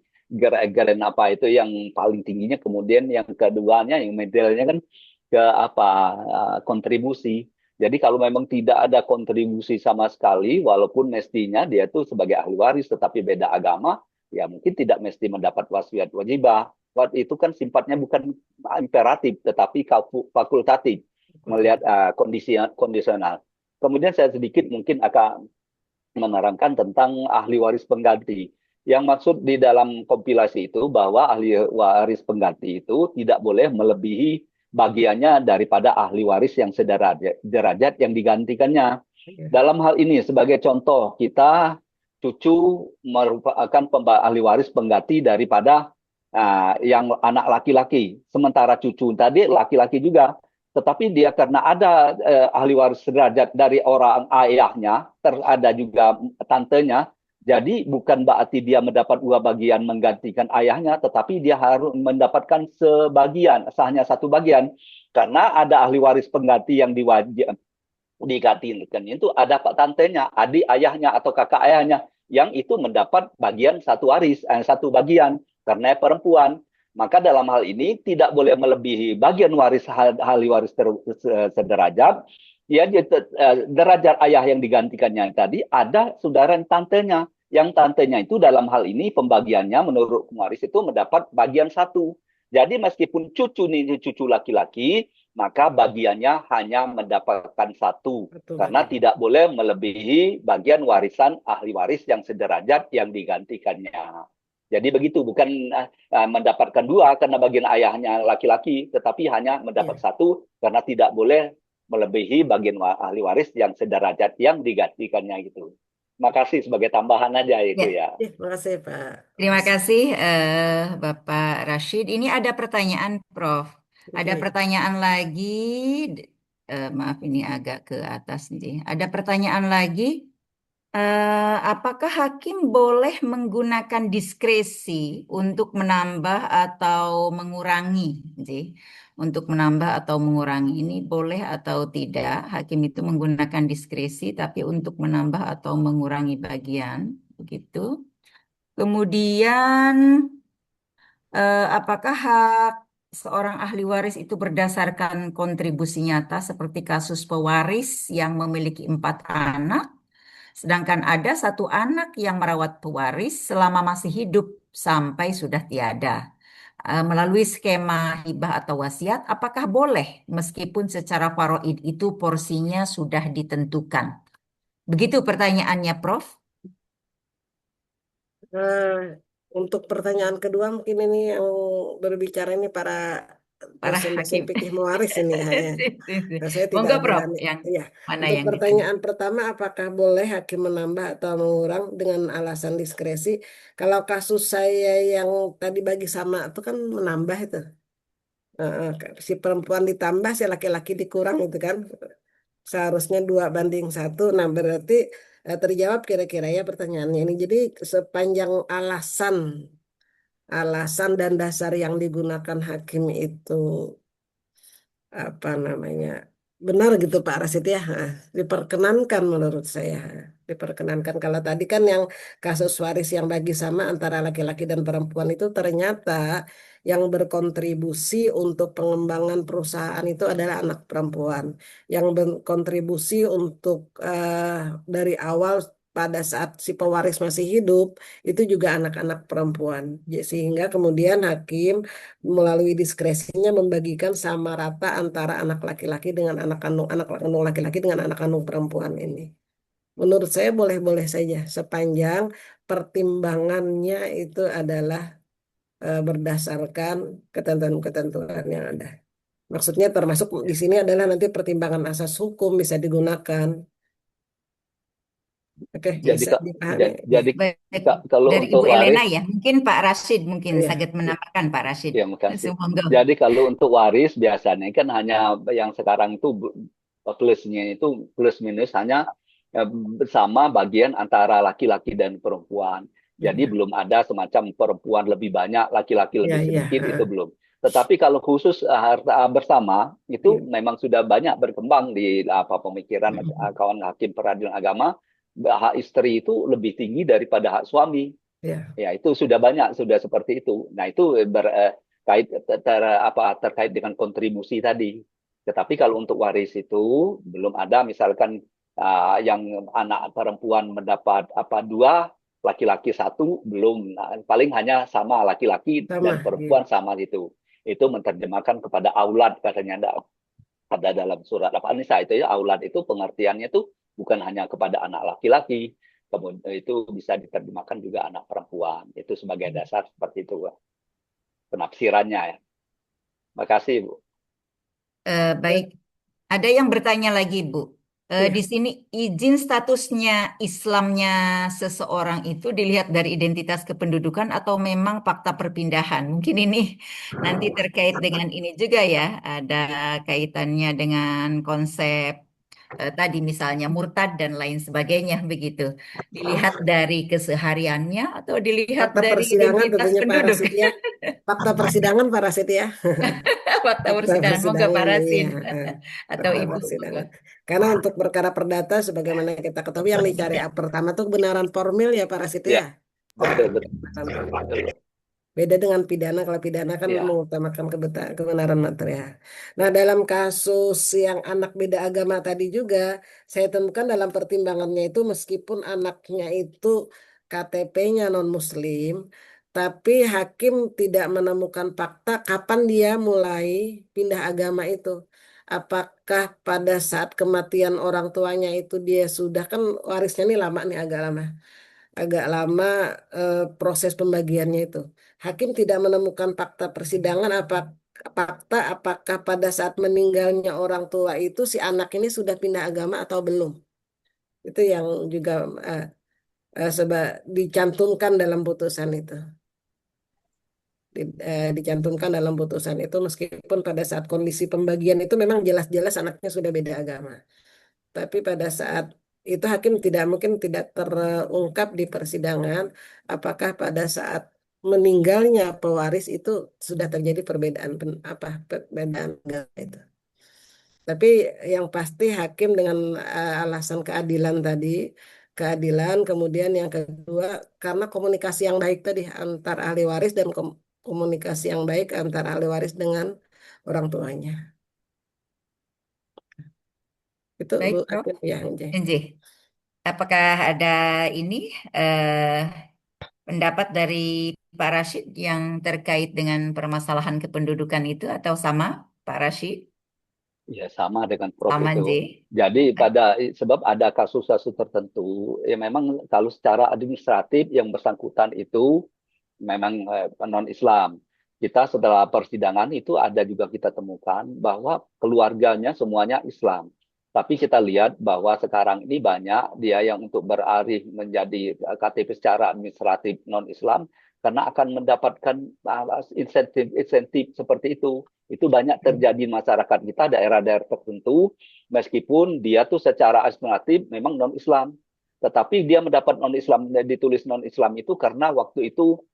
geren apa itu yang paling tingginya, kemudian yang keduanya yang medialnya kan ke apa kontribusi. Jadi kalau memang tidak ada kontribusi sama sekali, walaupun mestinya dia tuh sebagai ahli waris tetapi beda agama, ya mungkin tidak mesti mendapat wasiat wajibah. Itu kan sifatnya bukan imperatif, tetapi fakultatif, melihat kondisi kondisional. Kemudian saya sedikit mungkin akan menerangkan tentang ahli waris pengganti. Yang maksud di dalam kompilasi itu bahwa ahli waris pengganti itu tidak boleh melebihi bagiannya daripada ahli waris yang sederajat yang digantikannya. Iya. Dalam hal ini sebagai contoh, kita cucu merupakan ahli waris pengganti daripada yang anak laki-laki. Sementara cucu tadi laki-laki juga. Tetapi dia karena ada ahli waris sederajat dari orang ayahnya, ada juga tantenya, jadi bukan berarti dia mendapat dua bagian menggantikan ayahnya, tetapi dia harus mendapatkan sebagian, hanya satu bagian. Karena ada ahli waris pengganti yang digantikan itu ada pak tantenya, adik ayahnya atau kakak ayahnya, yang itu mendapat bagian satu waris, satu bagian karena perempuan. Maka dalam hal ini tidak boleh melebihi bagian waris ahli waris sederajat. Ya, derajat ayah yang digantikannya tadi ada saudara tantenya. Yang tantenya itu dalam hal ini pembagiannya menurut waris itu mendapat bagian satu. Jadi meskipun cucu ini cucu laki-laki, maka bagiannya hanya mendapatkan satu. Betul Karena bagian. tidak boleh melebihi bagian warisan ahli waris yang sederajat yang digantikannya. Jadi begitu, bukan mendapatkan dua karena bagian ayahnya laki-laki, tetapi hanya mendapat Iya. satu karena tidak boleh melebihi bagian ahli waris yang sederajat yang digantikannya gitu. Makasih sebagai tambahan aja itu Ya, ya. Ya, makasih Pak. terima kasih Bapak Rashid. Ini ada pertanyaan, Prof. Ada Oke. pertanyaan lagi. Maaf, ini agak ke atas nih. Ada pertanyaan lagi. Apakah hakim boleh menggunakan diskresi untuk menambah atau mengurangi, Ji? Untuk menambah atau mengurangi ini boleh atau tidak? Hakim itu menggunakan diskresi, tapi untuk menambah atau mengurangi bagian, begitu. Kemudian, apakah hak seorang ahli waris itu berdasarkan kontribusi nyata seperti kasus pewaris yang memiliki 4 anak? Sedangkan ada 1 anak yang merawat pewaris selama masih hidup sampai sudah tiada. Melalui skema hibah atau wasiat, apakah boleh meskipun secara faraid itu porsinya sudah ditentukan? Begitu pertanyaannya, Prof. Nah, untuk pertanyaan kedua mungkin ini yang berbicara ini para Para dosen-dosen hakim. fikih mewaris ini ya. Sip, sip, sip. Nah, saya tidak Monggo, Prof. berani. Yang Iya. mana Untuk yang ditanya? pertanyaan pertama, apakah boleh hakim menambah atau mengurang dengan alasan diskresi? Kalau kasus saya yang tadi bagi sama itu kan menambah itu. Si perempuan ditambah, si laki-laki dikurang itu kan. Seharusnya 2 banding 1. Nah, berarti terjawab kira-kira ya pertanyaannya ini. Jadi sepanjang alasan dan dasar yang digunakan hakim itu apa namanya benar gitu Pak Rasid ya. Nah, diperkenankan menurut saya, diperkenankan. Kalau tadi kan yang kasus waris yang bagi sama antara laki-laki dan perempuan itu ternyata yang berkontribusi untuk pengembangan perusahaan itu adalah anak perempuan, yang berkontribusi untuk dari awal pada saat si pewaris masih hidup itu juga anak-anak perempuan. Sehingga kemudian hakim melalui diskresinya membagikan sama rata antara anak laki-laki dengan anak kandung laki-laki dengan anak kandung perempuan ini. Menurut saya boleh-boleh saja sepanjang pertimbangannya itu adalah berdasarkan ketentuan-ketentuan yang ada. Maksudnya termasuk di sini adalah nanti pertimbangan asas hukum bisa digunakan. Oke, Jadi bisa Kak, dipahami. Ya, jadi Baik, kalau dari untuk Ibu Elena waris, ya. Mungkin Pak Rashid mungkin ya, sangat menambahkan, Pak Rashid. ya makasih. Monggo. Jadi kalau untuk waris biasanya kan hanya yang sekarang itu plusnya itu plus minus hanya eh, sama bagian antara laki-laki dan perempuan. Jadi ya, belum ada semacam perempuan lebih banyak, laki-laki ya, lebih ya, sedikit itu ha, belum. Tetapi kalau khusus harta bersama itu ya. memang sudah banyak berkembang di apa pemikiran kawan hakim peradilan agama, hak istri itu lebih tinggi daripada hak suami. Ya. Ya, itu sudah banyak, sudah seperti itu. Nah, itu terkait dengan kontribusi tadi. Tetapi kalau untuk waris itu belum ada, misalkan yang anak perempuan mendapat apa 2, laki-laki 1 belum. Nah, paling hanya sama laki-laki Sama, dan ya. perempuan sama itu. Itu menerjemahkan kepada aulad katanya ada dalam surat apa Nisa itu ya aulad itu pengertiannya itu bukan hanya kepada anak laki-laki, kemudian itu bisa diterjemahkan juga anak perempuan. Itu sebagai dasar seperti itu penafsirannya ya. Makasih Bu. Baik, ada yang bertanya lagi, Bu. Di Ya. sini izin statusnya Islamnya seseorang itu dilihat dari identitas kependudukan atau memang fakta perpindahan. Mungkin ini nanti terkait dengan ini juga ya, ada kaitannya dengan konsep tadi misalnya murtad dan lain sebagainya begitu. Dilihat dari kesehariannya atau dilihat Fakta dari persidangan identitas tentunya Pak penduduk. Rasid ya. Fakta persidangan Pak Rasid ya. Fakta Fakta persidangan, monggo Pak persidangan iya. Rasid eh, atau Fakta Ibu, monggo. persidangan. Karena untuk perkara perdata sebagaimana kita ketahui yang dicari pertama tuh kebenaran formil ya Pak Rasid Ya, ya. Nah, betul betul. kebenaran formil. Betul. Beda dengan pidana, kalau pidana kan Ya. mengutamakan kebenaran material. Nah, dalam kasus yang anak beda agama tadi juga, saya temukan dalam pertimbangannya itu meskipun anaknya itu KTP-nya non-Muslim, tapi hakim tidak menemukan fakta kapan dia mulai pindah agama itu. Apakah pada saat kematian orang tuanya itu dia sudah kan warisnya ini lama nih agak lama proses pembagiannya itu. Hakim tidak menemukan fakta persidangan apakah pada saat meninggalnya orang tua itu si anak ini sudah pindah agama atau belum. Itu yang juga eh, dicantumkan dalam putusan itu. Dicantumkan dalam putusan itu meskipun pada saat kondisi pembagian itu memang jelas-jelas anaknya sudah beda agama. Tapi pada saat itu hakim tidak mungkin tidak terungkap di persidangan apakah pada saat meninggalnya pewaris itu sudah terjadi perbedaan agama itu. Tapi yang pasti hakim dengan alasan keadilan tadi, keadilan, kemudian yang kedua karena komunikasi yang baik tadi antar ahli waris dan komunikasi yang baik antar ahli waris dengan orang tuanya. Itu Bu Baik, Prof. Admin ya, Nje. NJ, apakah ada ini eh, pendapat dari Pak Rashid yang terkait dengan permasalahan kependudukan itu atau sama, Pak Rashid? Ya, sama dengan Prof Sama, itu. NJ. Jadi sebab ada kasus-kasus tertentu, ya memang kalau secara administratif yang bersangkutan itu memang non-Islam. Kita setelah persidangan itu ada juga kita temukan bahwa keluarganya semuanya Islam. Tapi kita lihat bahwa sekarang ini banyak dia yang untuk beralih menjadi KTP secara administratif non-Islam karena akan mendapatkan insentif seperti itu. Itu banyak terjadi di masyarakat kita daerah-daerah tertentu meskipun dia tuh secara administratif memang non-Islam. Tetapi dia mendapat non-Islam, ditulis non-Islam itu karena waktu itu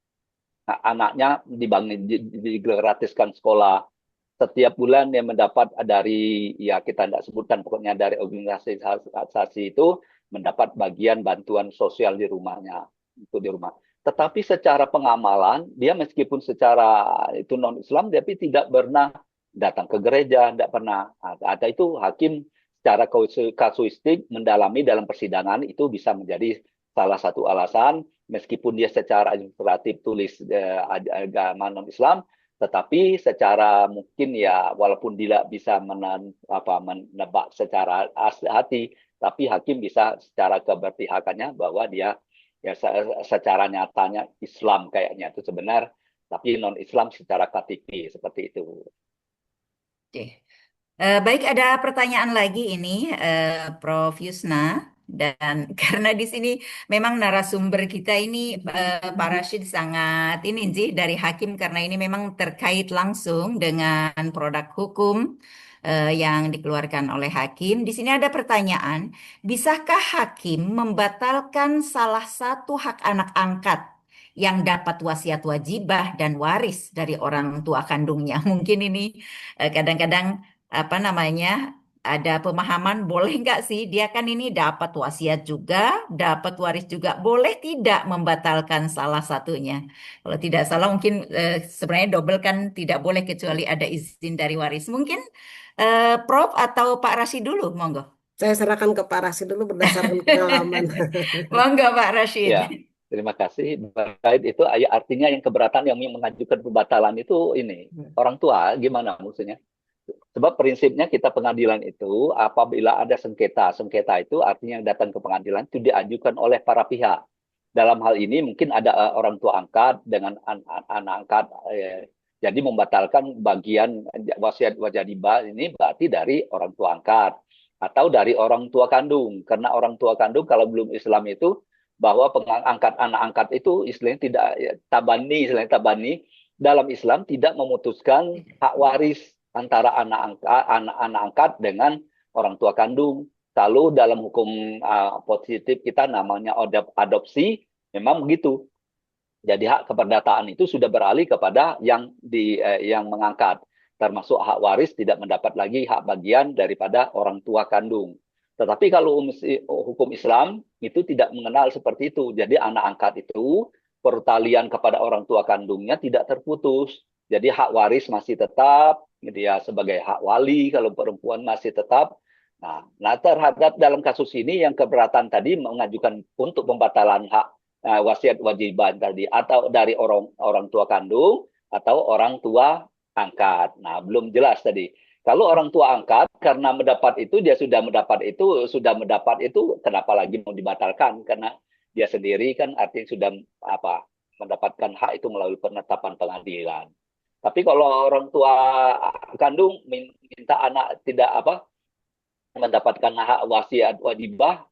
anaknya digratiskan sekolah. Setiap bulan dia mendapat dari, ya kita tidak sebutkan, pokoknya dari organisasi itu mendapat bagian bantuan sosial di rumahnya, untuk di rumah. Tetapi secara pengamalan, dia meskipun secara itu non-Islam, tapi tidak pernah datang ke gereja, tidak pernah. Ada itu hakim secara kasuistik mendalami dalam persidangan itu bisa menjadi salah satu alasan meskipun dia secara administratif tulis agama non-Islam, tetapi secara mungkin ya walaupun tidak bisa menebak secara hati, tapi hakim bisa secara keberpihakannya bahwa dia ya secara nyatanya Islam kayaknya itu sebenar, tapi non-Islam secara KTP seperti itu. Oke. Baik, ada pertanyaan lagi ini, Prof. Yusna. Dan karena di sini memang narasumber kita ini, Pak Rashid sangat ini sih dari hakim karena ini memang terkait langsung dengan produk hukum yang dikeluarkan oleh hakim. Di sini ada pertanyaan, bisakah hakim membatalkan salah satu hak anak angkat yang dapat wasiat wajibah dan waris dari orang tua kandungnya? Mungkin ini kadang-kadang apa namanya ada pemahaman boleh nggak sih dia kan ini dapat wasiat juga dapat waris juga boleh tidak membatalkan salah satunya kalau tidak salah mungkin sebenarnya double kan tidak boleh kecuali ada izin dari waris mungkin Prof atau Pak Rashid dulu monggo. Saya serahkan ke Pak Rasi dulu berdasarkan pengalaman. Monggo Pak Rashid. Ya, terima kasih. Terkait itu artinya yang keberatan yang mengajukan pembatalan itu ini orang tua gimana maksudnya? Sebab prinsipnya kita pengadilan itu apabila ada sengketa, sengketa itu artinya yang datang ke pengadilan itu diajukan oleh para pihak. Dalam hal ini mungkin ada orang tua angkat dengan anak angkat, jadi membatalkan bagian wasiat wajibah ini berarti dari orang tua angkat atau dari orang tua kandung. Karena orang tua kandung kalau belum Islam itu bahwa pengangkat anak angkat itu istilahnya tidak istilahnya tabani dalam Islam tidak memutuskan hak waris antara anak angkat dengan orang tua kandung. Lalu dalam hukum positif kita namanya adopsi, memang begitu. Jadi hak keperdataan itu sudah beralih kepada yang mengangkat, termasuk hak waris tidak mendapat lagi hak bagian daripada orang tua kandung. Tetapi kalau hukum Islam itu tidak mengenal seperti itu. Jadi anak angkat itu pertalian kepada orang tua kandungnya tidak terputus. Jadi hak waris masih tetap, dia sebagai hak wali, kalau perempuan masih tetap. Nah terhadap dalam kasus ini yang keberatan tadi mengajukan untuk pembatalan hak wasiat wajiban tadi atau dari orang tua kandung atau orang tua angkat. Nah belum jelas tadi. Kalau orang tua angkat karena mendapat itu dia sudah mendapat itu kenapa lagi mau dibatalkan? Karena dia sendiri kan artinya sudah mendapatkan hak itu melalui penetapan pengadilan. Tapi kalau orang tua kandung minta anak tidak mendapatkan hak wasiat wajibah,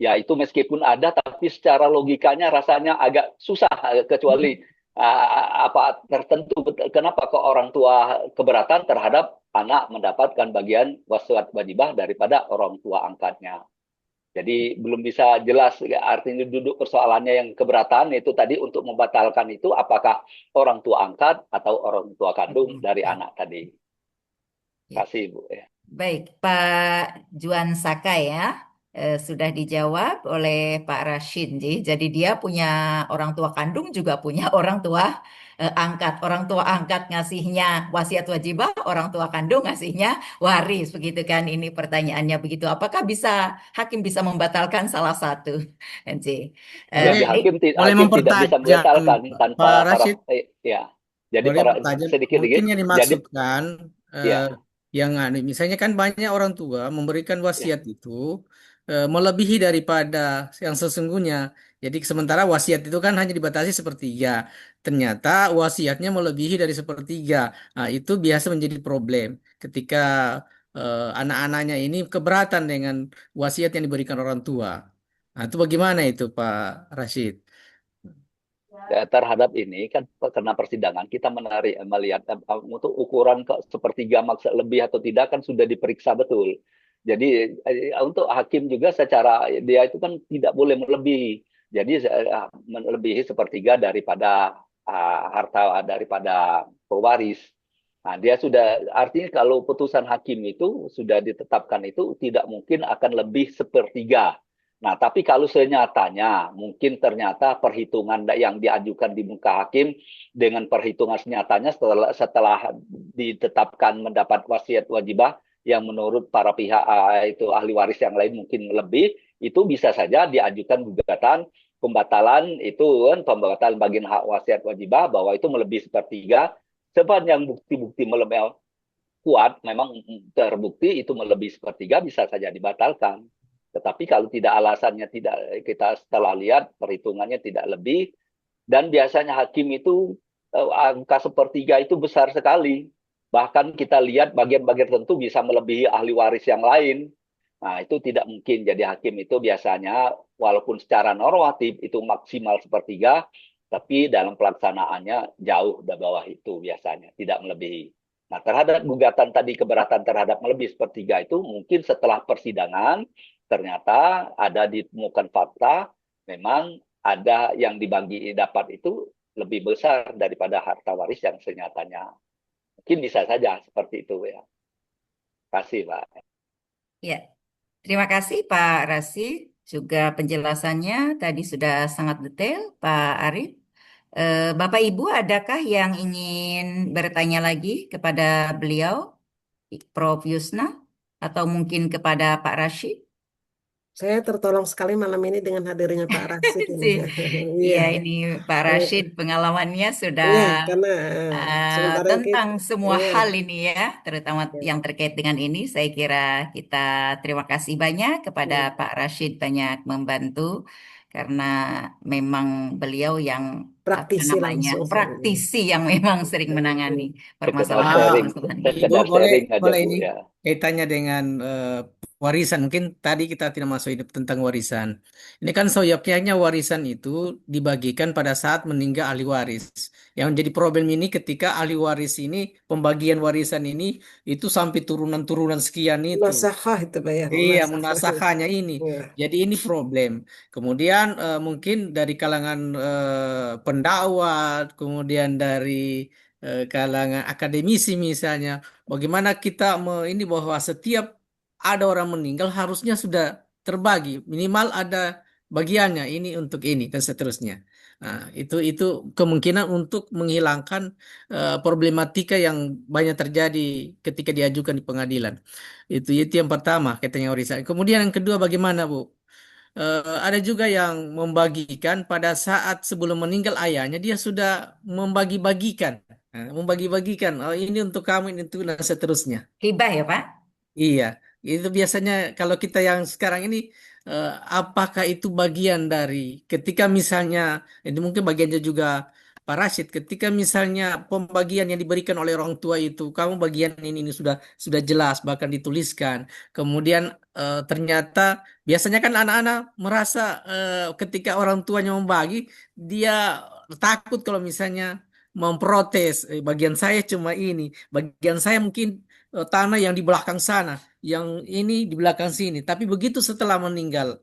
Ya itu meskipun ada, tapi secara logikanya rasanya agak susah, kecuali apa tertentu. Kenapa kok orang tua keberatan terhadap anak mendapatkan bagian wasiat wajibah daripada orang tua angkatnya? Jadi belum bisa jelas, artinya duduk persoalannya yang keberatan itu tadi untuk membatalkan itu apakah orang tua angkat atau orang tua kandung dari anak tadi. Ya. Kasih Bu ya. Baik, Pak Juan Saka ya, sudah dijawab oleh Pak Rashid. Jadi dia punya orang tua kandung juga punya orang tua angkat. Orang tua angkat ngasihnya wasiat wajibah, orang tua kandung ngasihnya waris. Begitu kan ini pertanyaannya begitu. Apakah hakim bisa membatalkan salah satu? NC. Ya, Boleh Baik, boleh hakim tidak bisa mempertajam membatalkan Pak tanpa Rashid. ya. Jadi Boleh pertanyaan, sedikit mungkin dikit. yang Jadi dimaksudkan ya, yang misalnya kan banyak orang tua memberikan ya. wasiat itu melebihi daripada yang sesungguhnya. Jadi sementara wasiat itu kan hanya dibatasi sepertiga, ternyata wasiatnya melebihi dari sepertiga. Nah, itu biasa menjadi problem ketika anak-anaknya ini keberatan dengan wasiat yang diberikan orang tua. Nah, itu bagaimana itu Pak Rashid? Terhadap ini kan karena persidangan kita melihat untuk ukuran sepertiga maksud lebih atau tidak kan sudah diperiksa betul. Jadi untuk hakim juga secara dia itu kan tidak boleh melebihi. Jadi melebihi sepertiga daripada harta daripada pewaris. Nah, dia sudah artinya kalau putusan hakim itu sudah ditetapkan itu tidak mungkin akan lebih sepertiga. Nah, tapi kalau senyatanya, mungkin ternyata perhitungan yang diajukan di muka hakim dengan perhitungan senyatanya setelah ditetapkan mendapat wasiat wajibah yang menurut para pihak itu ahli waris yang lain mungkin lebih, itu bisa saja diajukan gugatan pembatalan itu kan pembatalan bagian hak wasiat wajibah bahwa itu melebihi sepertiga sepanjang bukti-bukti kuat memang terbukti itu melebihi sepertiga bisa saja dibatalkan. Tetapi kalau tidak alasannya tidak kita setelah lihat perhitungannya tidak lebih dan biasanya hakim itu angka sepertiga itu besar sekali. Bahkan kita lihat bagian-bagian tertentu bisa melebihi ahli waris yang lain. Nah, itu tidak mungkin. Jadi hakim itu biasanya walaupun secara normatif itu maksimal sepertiga, tapi dalam pelaksanaannya jauh di bawah itu biasanya, tidak melebihi. Nah, terhadap gugatan tadi keberatan terhadap melebihi sepertiga itu mungkin setelah persidangan ternyata ada ditemukan fakta memang ada yang dibagi dapat itu lebih besar daripada harta waris yang senyatanya. Mungkin bisa saja seperti itu ya. Kasih Pak. ya. Terima kasih Pak Rasi. Juga penjelasannya tadi sudah sangat detail, Pak Arif. Bapak Ibu, adakah yang ingin bertanya lagi kepada beliau, Prof. Yusna, atau mungkin kepada Pak Rashid? Saya tertolong sekali malam ini dengan hadirnya Pak Rasid ini. Sih. Iya, Iya, ini Pak Rashid pengalamannya sudah iya, karena sementara tentang kita, semua iya, hal ini ya, terutama iya, yang terkait dengan ini. Saya kira kita terima kasih banyak kepada iya. Pak Rashid banyak membantu karena memang beliau yang apa Praktisi namanya langsung. praktisi yang memang sering menangani Sekedar Ah, sharing, permasalahan-permasalahan ini. Ibu sekedar boleh sharing aja boleh Bu ini ya. kaitannya dengan warisan. Mungkin tadi kita tidak masuk ini tentang warisan. Ini kan seyogyanya warisan itu dibagikan pada saat meninggal ahli waris. Yang menjadi problem ini ketika ahli waris ini pembagian warisan ini itu sampai turunan-turunan sekian itu. Nasahah itu Pak ya, Iya, nasahah. munasahanya ini. Iya. Jadi ini problem. Kemudian mungkin dari kalangan pendakwa, kemudian dari kalangan akademisi misalnya, bagaimana kita ini bahwa setiap ada orang meninggal harusnya sudah terbagi, minimal ada bagiannya ini untuk ini dan seterusnya. Nah, itu kemungkinan untuk menghilangkan problematika yang banyak terjadi ketika diajukan di pengadilan. Itu yang pertama katanya warisan. Kemudian yang kedua bagaimana Bu? Ada juga yang membagikan pada saat sebelum meninggal ayahnya dia sudah membagi-bagikan. Nah, membagi-bagikan. Oh ini untuk kamu ini untuk dan seterusnya. Hibah ya Pak? Iya, itu biasanya kalau kita yang sekarang ini apakah itu bagian dari ketika misalnya ini mungkin bagiannya juga Pak Rashid, ketika misalnya pembagian yang diberikan oleh orang tua itu, kamu bagian ini sudah jelas bahkan dituliskan. Kemudian ternyata biasanya kan anak-anak merasa ketika orang tuanya membagi, dia takut kalau misalnya memprotes. Bagian saya cuma ini, bagian saya mungkin tanah yang di belakang sana, yang ini di belakang sini. Tapi begitu setelah meninggal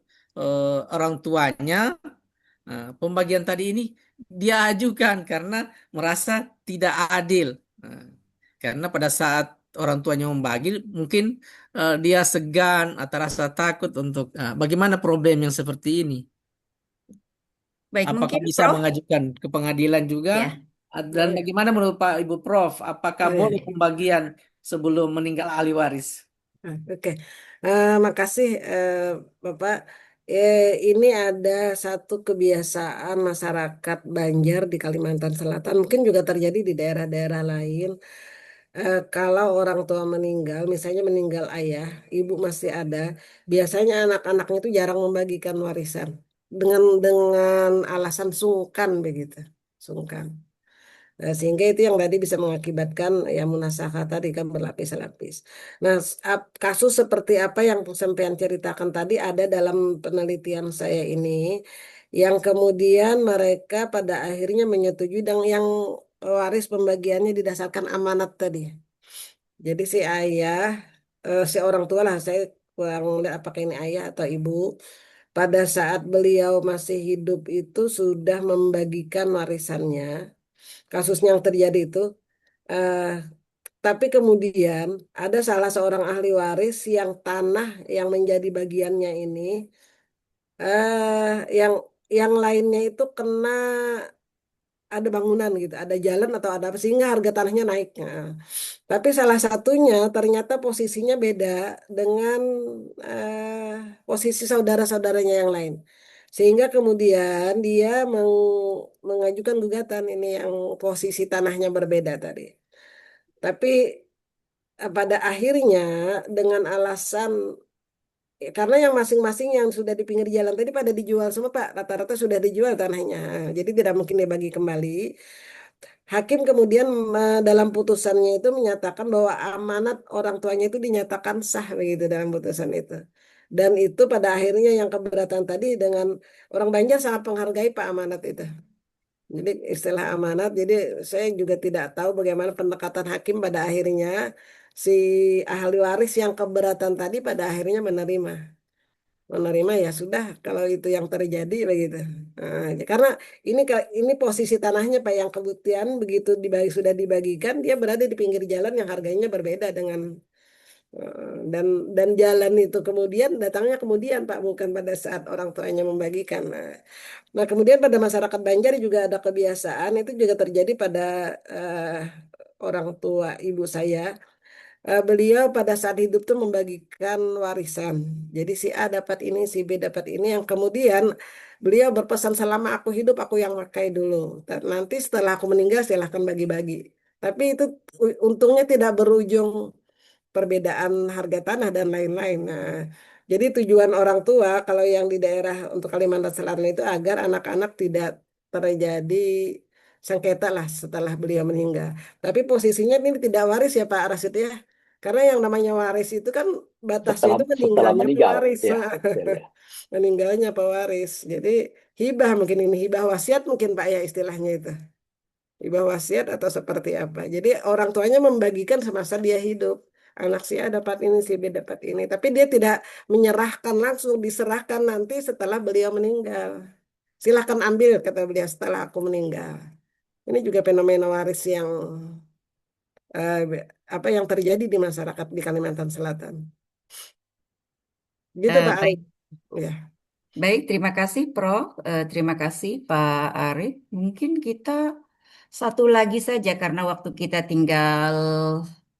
orang tuanya, pembagian tadi ini dia ajukan karena merasa tidak adil. Nah, karena pada saat orang tuanya membagi, mungkin dia segan atau rasa takut untuk bagaimana problem yang seperti ini. Baik, Apakah mungkin bisa Prof. mengajukan ke pengadilan juga? Ya. Dan Oh ya, bagaimana menurut Pak Ibu Prof? Apakah oh ya. boleh pembagian sebelum meninggal ahli waris? Oke. Makasih Bapak. Ini ada satu kebiasaan masyarakat Banjar di Kalimantan Selatan, mungkin juga terjadi di daerah-daerah lain. Kalau orang tua meninggal, misalnya meninggal ayah, ibu masih ada, biasanya anak-anaknya itu jarang membagikan warisan dengan alasan sungkan begitu, sungkan. Sehingga itu yang tadi bisa mengakibatkan ya munasabah tadi kan berlapis-lapis. Nah, kasus seperti apa yang sampean ceritakan tadi ada dalam penelitian saya ini, yang kemudian mereka pada akhirnya menyetujui dan yang waris pembagiannya didasarkan amanat tadi. Jadi si ayah, si orang tua lah, saya kurang lihat apakah ini ayah atau ibu, pada saat beliau masih hidup itu sudah membagikan warisannya. Kasusnya yang terjadi itu, eh, tapi kemudian ada salah seorang ahli waris yang tanah yang menjadi bagiannya ini, eh, yang lainnya itu kena ada bangunan gitu, ada jalan atau ada apa sehingga harga tanahnya naik. Nah, tapi salah satunya ternyata posisinya beda dengan posisi saudara-saudaranya yang lain. Sehingga kemudian dia mengajukan gugatan ini yang posisi tanahnya berbeda tadi. Tapi pada akhirnya dengan alasan karena yang masing-masing yang sudah di pinggir jalan tadi pada dijual semua Pak, rata-rata sudah dijual tanahnya. Jadi tidak mungkin dibagi kembali. Hakim kemudian dalam putusannya itu menyatakan bahwa amanat orang tuanya itu dinyatakan sah begitu dalam putusan itu. Dan itu pada akhirnya yang keberatan tadi dengan orang Banjar sangat menghargai Pak amanat itu. Jadi istilah amanat, jadi saya juga tidak tahu bagaimana pendekatan hakim pada akhirnya si ahli waris yang keberatan tadi pada akhirnya menerima ya sudah kalau itu yang terjadi begitu. Nah, karena ini posisi tanahnya Pak yang kebutuhan begitu sudah dibagikan dia berada di pinggir jalan yang harganya berbeda dengan dan jalan itu kemudian datangnya kemudian Pak bukan pada saat orang tuanya membagikan. Nah, kemudian pada masyarakat Banjar juga ada kebiasaan itu juga terjadi pada orang tua ibu saya. Beliau pada saat hidup tuh membagikan warisan. Jadi si A dapat ini, si B dapat ini, yang kemudian beliau berpesan selama aku hidup aku yang pakai dulu. Nanti setelah aku meninggal silahkan bagi-bagi. Tapi itu untungnya tidak berujung perbedaan harga tanah dan lain-lain. Nah, jadi tujuan orang tua kalau yang di daerah untuk Kalimantan Selatan itu agar anak-anak tidak terjadi sengketa lah setelah beliau meninggal. Tapi posisinya ini tidak waris ya Pak Rasid ya. Karena yang namanya waris itu kan batasnya setelah itu setelah meninggalnya meninggal, pewaris. ya, betul ya. Meninggalnya pewaris. Jadi hibah mungkin ini, hibah wasiat mungkin Pak ya istilahnya itu. Hibah wasiat atau seperti apa. Jadi orang tuanya membagikan semasa dia hidup. Anak si A dapat ini, si B dapat ini. Tapi dia tidak menyerahkan langsung, diserahkan nanti setelah beliau meninggal. Silahkan ambil, kata beliau setelah aku meninggal. Ini juga fenomena waris yang eh, apa yang terjadi di masyarakat di Kalimantan Selatan. Gitu Pak Baik, Arif. Ya. baik, terima kasih Prof. Terima kasih Pak Arif. Mungkin kita satu lagi saja karena waktu kita tinggal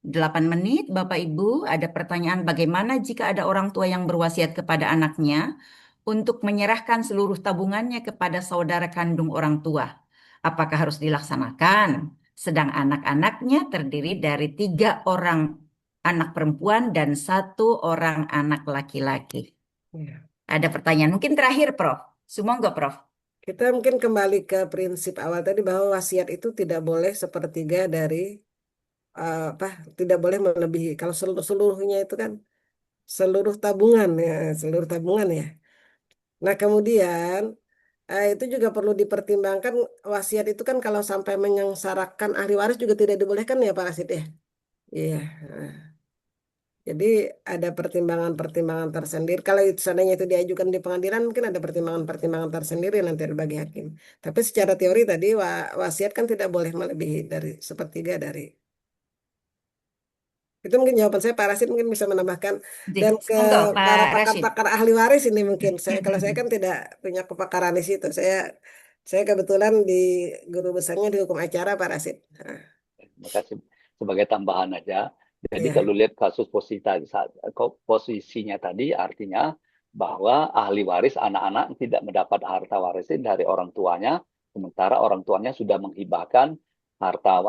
8 menit. Bapak Ibu, ada pertanyaan bagaimana jika ada orang tua yang berwasiat kepada anaknya untuk menyerahkan seluruh tabungannya kepada saudara kandung orang tua? Apakah harus dilaksanakan? Sedang anak-anaknya terdiri dari 3 orang anak perempuan dan 1 orang anak laki-laki. Ya. Ada pertanyaan mungkin terakhir, Prof. Semua enggak, Prof? Kita mungkin kembali ke prinsip awal tadi bahwa wasiat itu tidak boleh sepertiga dari apa, tidak boleh melebihi. Kalau seluruhnya itu kan seluruh tabungan ya, seluruh tabungan ya. Nah, kemudian itu juga perlu dipertimbangkan, wasiat itu kan kalau sampai menyengsarakan ahli waris juga tidak dibolehkan ya Pak Rasid ya. Iya. Nah, jadi ada pertimbangan-pertimbangan tersendiri. Kalau itu seandainya itu diajukan di pengadilan mungkin ada pertimbangan-pertimbangan tersendiri nanti bagi hakim. Tapi secara teori tadi wasiat kan tidak boleh melebihi dari sepertiga dari. Itu mungkin jawaban saya. Pak Rasid mungkin bisa menambahkan. Dan ke Monggo para Pak Rashid. pakar-pakar ahli waris ini mungkin kalau saya kan tidak punya kepakaran di situ. Saya kebetulan di guru besarnya di hukum acara Pak Rasid. Nah, Terima kasih. Sebagai tambahan aja, jadi iya, kalau lihat kasus posisinya tadi, artinya bahwa ahli waris anak-anak tidak mendapat harta warisin dari orang tuanya, sementara orang tuanya sudah menghibahkan harta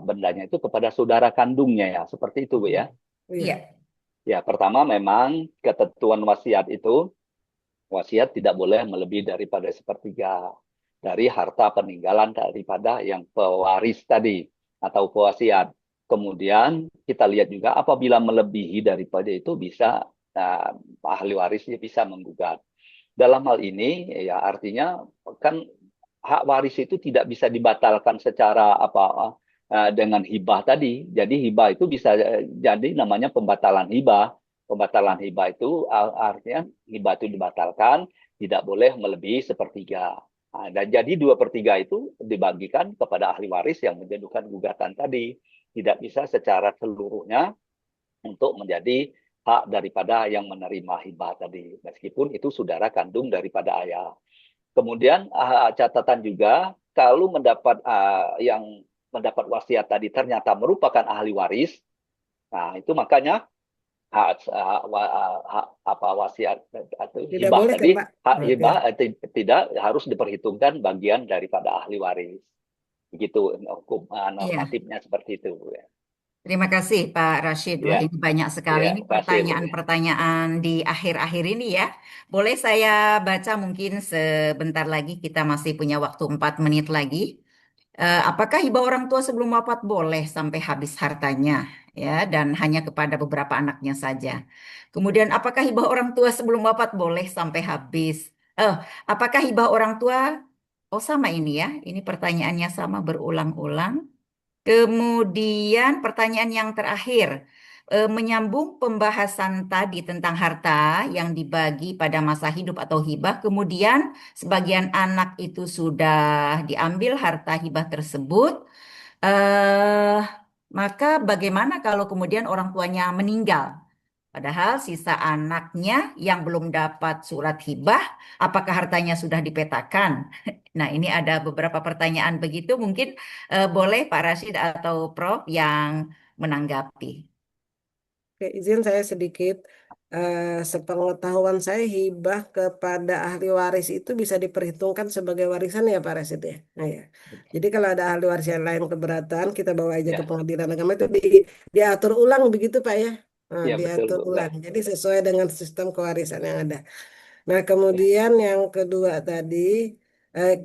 bendanya itu kepada saudara kandungnya ya, seperti itu Bu ya. iya, Iya. Ya, pertama memang ketentuan wasiat itu, wasiat tidak boleh melebihi daripada sepertiga dari harta peninggalan daripada yang pewaris tadi atau pewasiat. Kemudian kita lihat juga apabila melebihi daripada itu bisa ahli warisnya bisa menggugat. Dalam hal ini ya artinya kan hak waris itu tidak bisa dibatalkan secara dengan hibah tadi. Jadi hibah itu bisa jadi namanya pembatalan hibah. Pembatalan hibah itu artinya hibah itu dibatalkan, tidak boleh melebihi sepertiga. Nah, dan jadi 2/3 itu dibagikan kepada ahli waris yang menjatuhkan gugatan tadi. Tidak bisa secara seluruhnya untuk menjadi hak daripada yang menerima hibah tadi. Meskipun itu saudara kandung daripada ayah. Kemudian catatan juga kalau yang mendapat wasiat tadi ternyata merupakan ahli waris, nah itu makanya wasiat atau tidak hibah boleh kan tadi, Pak? hak Oh, hibah tidak harus diperhitungkan bagian daripada ahli waris. Begitu hukum Iya. normatifnya seperti itu Bu ya. Terima kasih Pak Rashid. Wah, Ya, ini banyak sekali. ya, Ini terima kasih Bu ya. pertanyaan-pertanyaan di akhir-akhir ini ya. Boleh saya baca mungkin sebentar lagi, kita masih punya waktu 4 menit lagi. Apakah hibah orang tua sebelum wafat boleh sampai habis hartanya ya dan hanya kepada beberapa anaknya saja. Kemudian apakah hibah orang tua sebelum wafat boleh sampai habis? Eh, apakah hibah orang tua Oh sama ini ya. Ini pertanyaannya sama berulang-ulang. Kemudian pertanyaan yang terakhir, menyambung pembahasan tadi tentang harta yang dibagi pada masa hidup atau hibah, kemudian sebagian anak itu sudah diambil harta hibah tersebut, eh, maka bagaimana kalau kemudian orang tuanya meninggal? Padahal sisa anaknya yang belum dapat surat hibah, apakah hartanya sudah dipetakan? Nah, ini ada beberapa pertanyaan begitu. Mungkin boleh Pak Rashid atau Prof yang menanggapi. oke, izin saya sedikit. Sepengetahuan saya hibah kepada ahli waris itu bisa diperhitungkan sebagai warisan ya Pak Rasid ya. Nah, ya. Jadi kalau ada ahli waris yang lain keberatan, kita bawa aja ke Ya, pengadilan agama itu diatur ulang begitu Pak ya. Nah, ya betul diatur Bu. ulang. Baik. Jadi sesuai dengan sistem kewarisan yang ada. Nah, Ya, kemudian yang kedua tadi,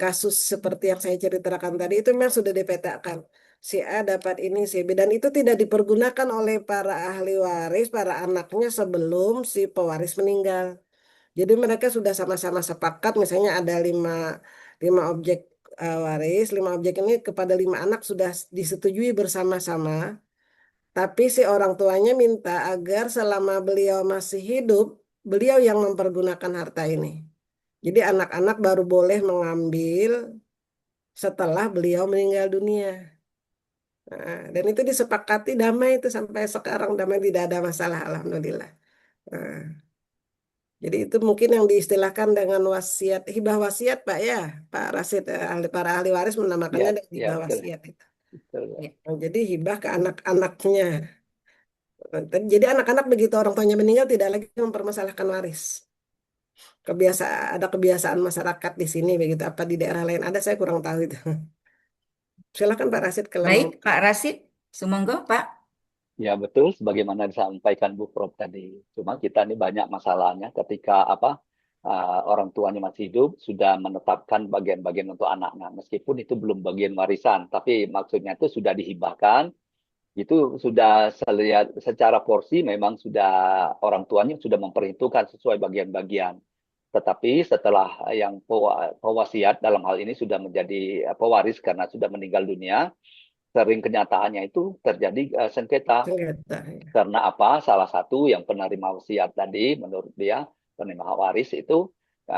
kasus seperti yang saya ceritakan tadi itu memang sudah dipetakan. Si A dapat ini, si B. Dan itu tidak dipergunakan oleh para ahli waris, para anaknya sebelum si pewaris meninggal. Jadi mereka sudah sama-sama sepakat, misalnya ada lima objek waris, 5 objek ini kepada 5 anak sudah disetujui bersama-sama. Tapi si orang tuanya minta agar selama beliau masih hidup, beliau yang mempergunakan harta ini. Jadi anak-anak baru boleh mengambil setelah beliau meninggal dunia. Nah, dan itu disepakati damai itu sampai sekarang damai tidak ada masalah, alhamdulillah. Nah, jadi itu mungkin yang diistilahkan dengan wasiat, hibah wasiat Pak ya, Pak Rasid, para ahli waris menamakannya ya, dengan ya hibah betul. wasiat itu. Betul. Ya. Nah, jadi hibah ke anak-anaknya. Jadi anak-anak begitu orang tuanya meninggal tidak lagi mempermasalahkan waris. Ada kebiasaan masyarakat di sini begitu, apa di daerah lain ada saya kurang tahu itu. Silakan Pak Rasid kalau mau. Baik, Pak Rashid. Sumonggo, Pak. Ya betul, sebagaimana disampaikan Bu Prof tadi. Cuma kita ini banyak masalahnya ketika orang tuanya masih hidup sudah menetapkan bagian-bagian untuk anaknya, meskipun itu belum bagian warisan, tapi maksudnya itu sudah dihibahkan, itu sudah secara porsi memang sudah orang tuanya sudah memperhitungkan sesuai bagian-bagian. Tetapi setelah yang pewasiat dalam hal ini sudah menjadi pewaris karena sudah meninggal dunia, sering kenyataannya itu terjadi sengketa. Sengketa, ya. Karena apa? Salah satu yang penerima wasiat tadi, menurut dia, penerima waris itu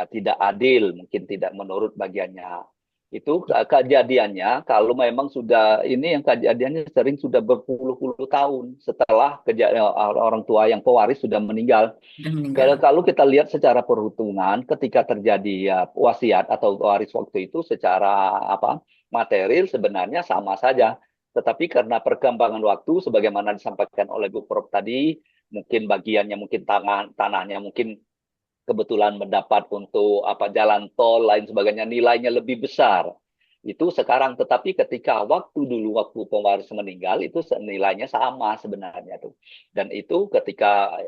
tidak adil, mungkin tidak menurut bagiannya. Itu kejadiannya, kalau memang sudah, ini yang kejadiannya sering sudah berpuluh-puluh tahun setelah orang tua yang pewaris sudah meninggal. Sudah meninggal. Kalau kita lihat secara perhitungan, ketika terjadi wasiat atau waris waktu itu secara material sebenarnya sama saja. Tetapi karena perkembangan waktu, sebagaimana disampaikan oleh Bu Prof tadi, mungkin bagiannya, mungkin tanahnya, mungkin kebetulan mendapat untuk jalan tol lain sebagainya, nilainya lebih besar. Itu sekarang, tetapi ketika waktu pewaris meninggal itu nilainya sama sebenarnya tuh. Dan itu ketika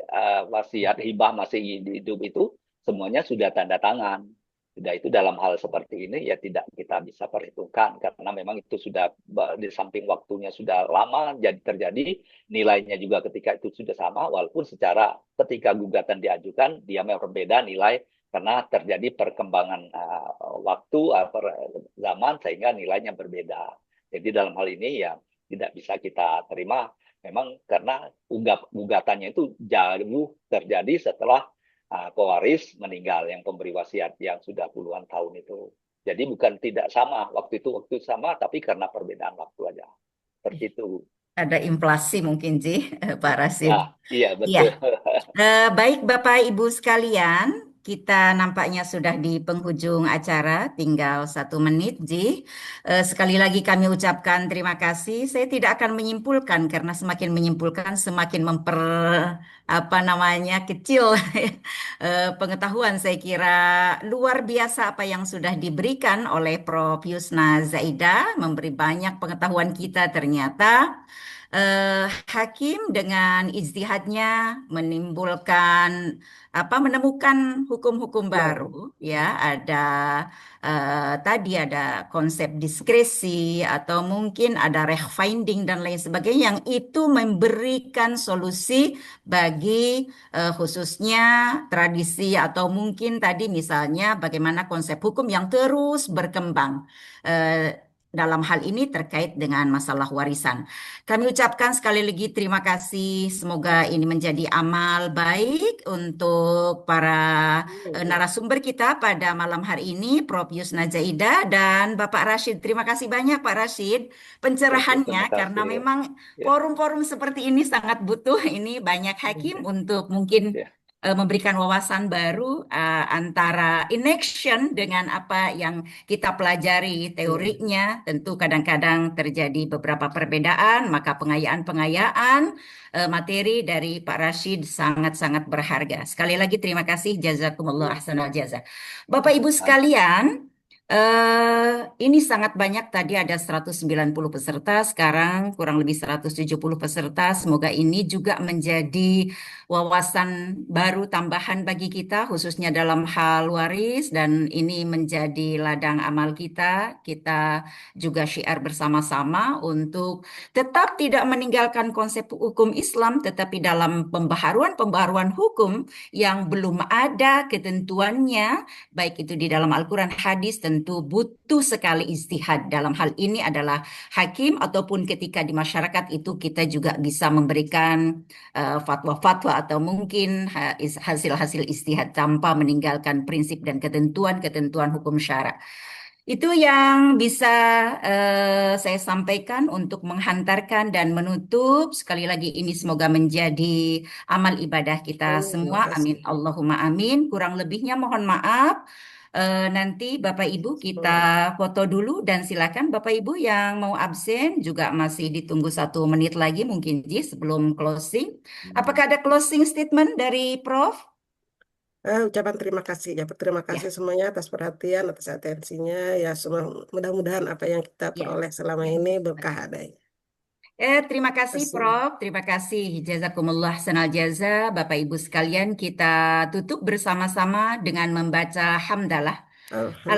wasiat hibah masih hidup itu semuanya sudah tanda tangan. Sudah, itu dalam hal seperti ini ya tidak kita bisa perhitungkan karena memang itu sudah di samping waktunya sudah lama jadi terjadi, nilainya juga ketika itu sudah sama, walaupun secara ketika gugatan diajukan dia memang berbeda nilai karena terjadi perkembangan waktu zaman sehingga nilainya berbeda. Jadi dalam hal ini ya tidak bisa kita terima memang karena gugatannya itu jauh terjadi setelah pewaris meninggal yang pemberi wasiat yang sudah puluhan tahun itu. Jadi bukan tidak sama, waktu itu sama, tapi karena perbedaan waktu aja. Seperti itu. Ada inflasi mungkin, Ji, Pak Rasid. Nah, iya Iya. betul. Baik Bapak Ibu sekalian, kita nampaknya sudah di penghujung acara, tinggal 1 menit, Ji. Sekali lagi kami ucapkan terima kasih. Saya tidak akan menyimpulkan karena semakin menyimpulkan semakin kecil pengetahuan. Saya kira luar biasa apa yang sudah diberikan oleh Prof. Yusna Zaida, memberi banyak pengetahuan kita ternyata. Hakim dengan ijtihadnya menemukan hukum-hukum baru, ya. Ada tadi ada konsep diskresi atau mungkin ada finding dan lain sebagainya yang itu memberikan solusi bagi khususnya tradisi atau mungkin tadi misalnya bagaimana konsep hukum yang terus berkembang. Dalam hal ini terkait dengan masalah warisan. Kami ucapkan sekali lagi terima kasih. Semoga ini menjadi amal baik untuk para narasumber kita pada malam hari ini, Prof. Yusna Zaida dan Bapak Rashid. Terima kasih banyak Pak Rashid Oke, pencerahannya terima karena kasih. memang Ya, forum-forum seperti ini sangat butuh ini banyak hakim untuk mungkin ya. memberikan wawasan baru antara in action dengan apa yang kita pelajari teorinya. Tentu kadang-kadang terjadi beberapa perbedaan, maka pengayaan-pengayaan materi dari Pak Rashid sangat-sangat berharga. Sekali lagi terima kasih, jazakumullah ahsanal jazak. Bapak Ibu sekalian, ini sangat banyak, tadi ada 190 peserta, sekarang kurang lebih 170 peserta. Semoga ini juga menjadi wawasan baru tambahan bagi kita, khususnya dalam hal waris, dan ini menjadi ladang amal kita. Kita juga syiar bersama-sama untuk tetap tidak meninggalkan konsep hukum Islam, tetapi dalam pembaharuan-pembaharuan hukum yang belum ada ketentuannya, baik itu di dalam Al-Quran, hadis, tentu butuh sekali ijtihad. Dalam hal ini adalah hakim ataupun ketika di masyarakat itu kita juga bisa memberikan fatwa-fatwa atau mungkin hasil-hasil ijtihad tanpa meninggalkan prinsip dan ketentuan-ketentuan hukum syara. Itu yang bisa saya sampaikan untuk menghantarkan dan menutup. Sekali lagi ini semoga menjadi amal ibadah kita Terima semua. Amin. kasih. Allahumma amin. Kurang lebihnya mohon maaf. Nanti Bapak Ibu kita foto dulu dan silakan Bapak Ibu yang mau absen juga masih ditunggu 1 menit lagi mungkin Ji sebelum closing. Apakah ada closing statement dari Prof? Ucapan terima kasih ya, terima Ya, kasih semuanya atas perhatian, atas atensinya ya, semua mudah-mudahan apa yang kita ya. peroleh selama ini berkah adanya. Terima kasih Kasih. Prof, terima kasih. Jazakumullah sanal jaza. Bapak Ibu sekalian, kita tutup bersama-sama dengan membaca hamdalah. Alhamdulillah.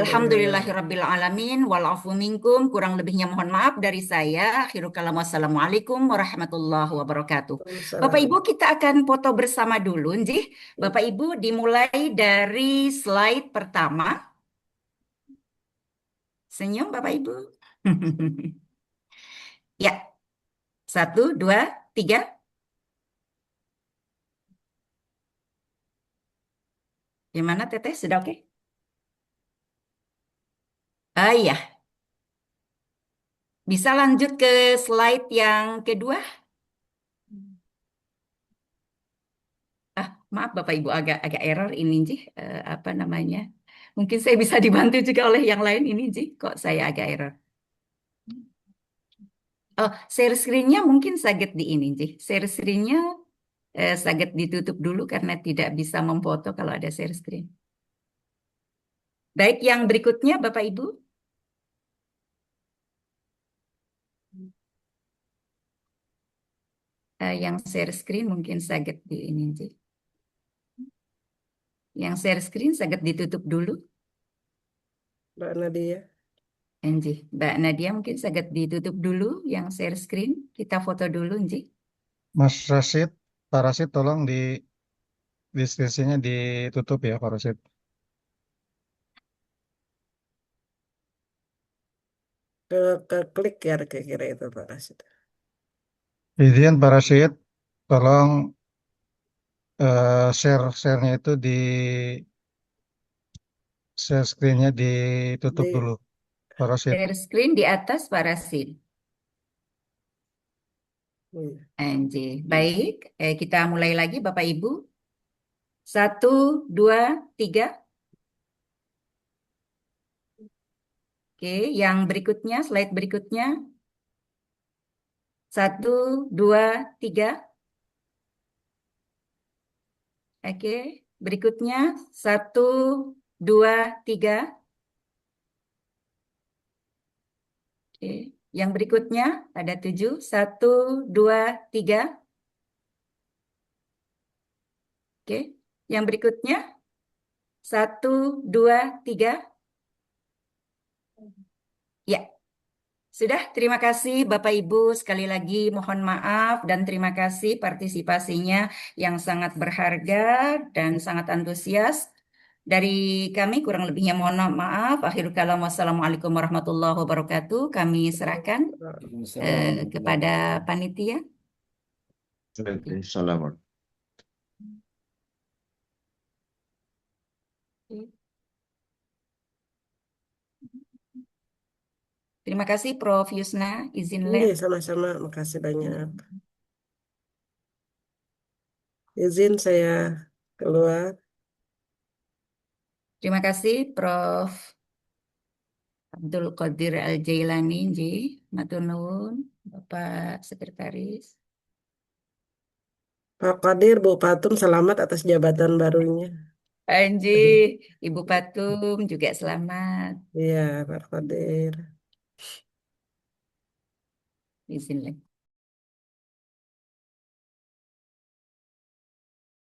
Alhamdulillahirabbil alamin wal afu minkum. Kurang lebihnya mohon maaf dari saya. Akhirul kalam wassalamualaikum warahmatullahi wabarakatuh. Bapak Ibu, Waalaikumsalam. kita akan foto bersama dulu, Njih. Bapak Ibu dimulai dari slide pertama. Senyum Bapak Ibu. Ya, 1, 2, 3. Gimana Teteh? Sudah oke? Ah iya, bisa lanjut ke slide yang kedua? Maaf Bapak Ibu agak agak error ini Ji. Apa namanya? Mungkin saya bisa dibantu juga oleh yang lain ini Ji. Kok saya agak error? Oh, share screen-nya mungkin saged di ini Ji. Share screen-nya saged ditutup dulu karena tidak bisa memfoto kalau ada share screen. Baik, yang berikutnya Bapak Ibu. Yang share screen mungkin saged di ini Ji. Yang share screen saged ditutup dulu. Mbak Nadia. Enji, Mbak Nadia mungkin saged ditutup dulu yang share screen. Kita foto dulu, Enji. Mas Rashid, Pak Rashid tolong di diskusinya ditutup ya Pak Rashid. Ke klik ya kira-kira itu Pak Rasid. Izin Pak Rashid, tolong share-nya itu di share screen-nya ditutup Di, dulu Pak Rashid. Share screen di atas Pak Rasid. iya. Enji, baik. Kita mulai lagi Bapak Ibu. 1, 2, 3. Oke, yang berikutnya, slide berikutnya. 1, 2, 3. Oke, berikutnya 1, 2, 3. Oke, yang berikutnya ada 7. 1, 2, 3. Oke, yang berikutnya 1, 2, 3. Ya, sudah. Terima kasih Bapak Ibu. Sekali lagi mohon maaf dan terima kasih partisipasinya yang sangat berharga dan sangat antusias. Dari kami kurang lebihnya mohon maaf. Akhirul kalam wassalamualaikum warahmatullahi wabarakatuh. Kami serahkan kepada panitia. Assalamualaikum. Terima kasih Prof. Yusna, izin Iya, lab. sama-sama. Makasih banyak. Izin saya keluar. Terima kasih Prof. Abdul Qadir Al-Jailani, J. Matur nuwun, Bapak Sekretaris. Pak Qadir, Bu Patum, selamat atas jabatan barunya. Anji, Ibu Patum juga selamat. Iya, Pak Qadir. Izin lab.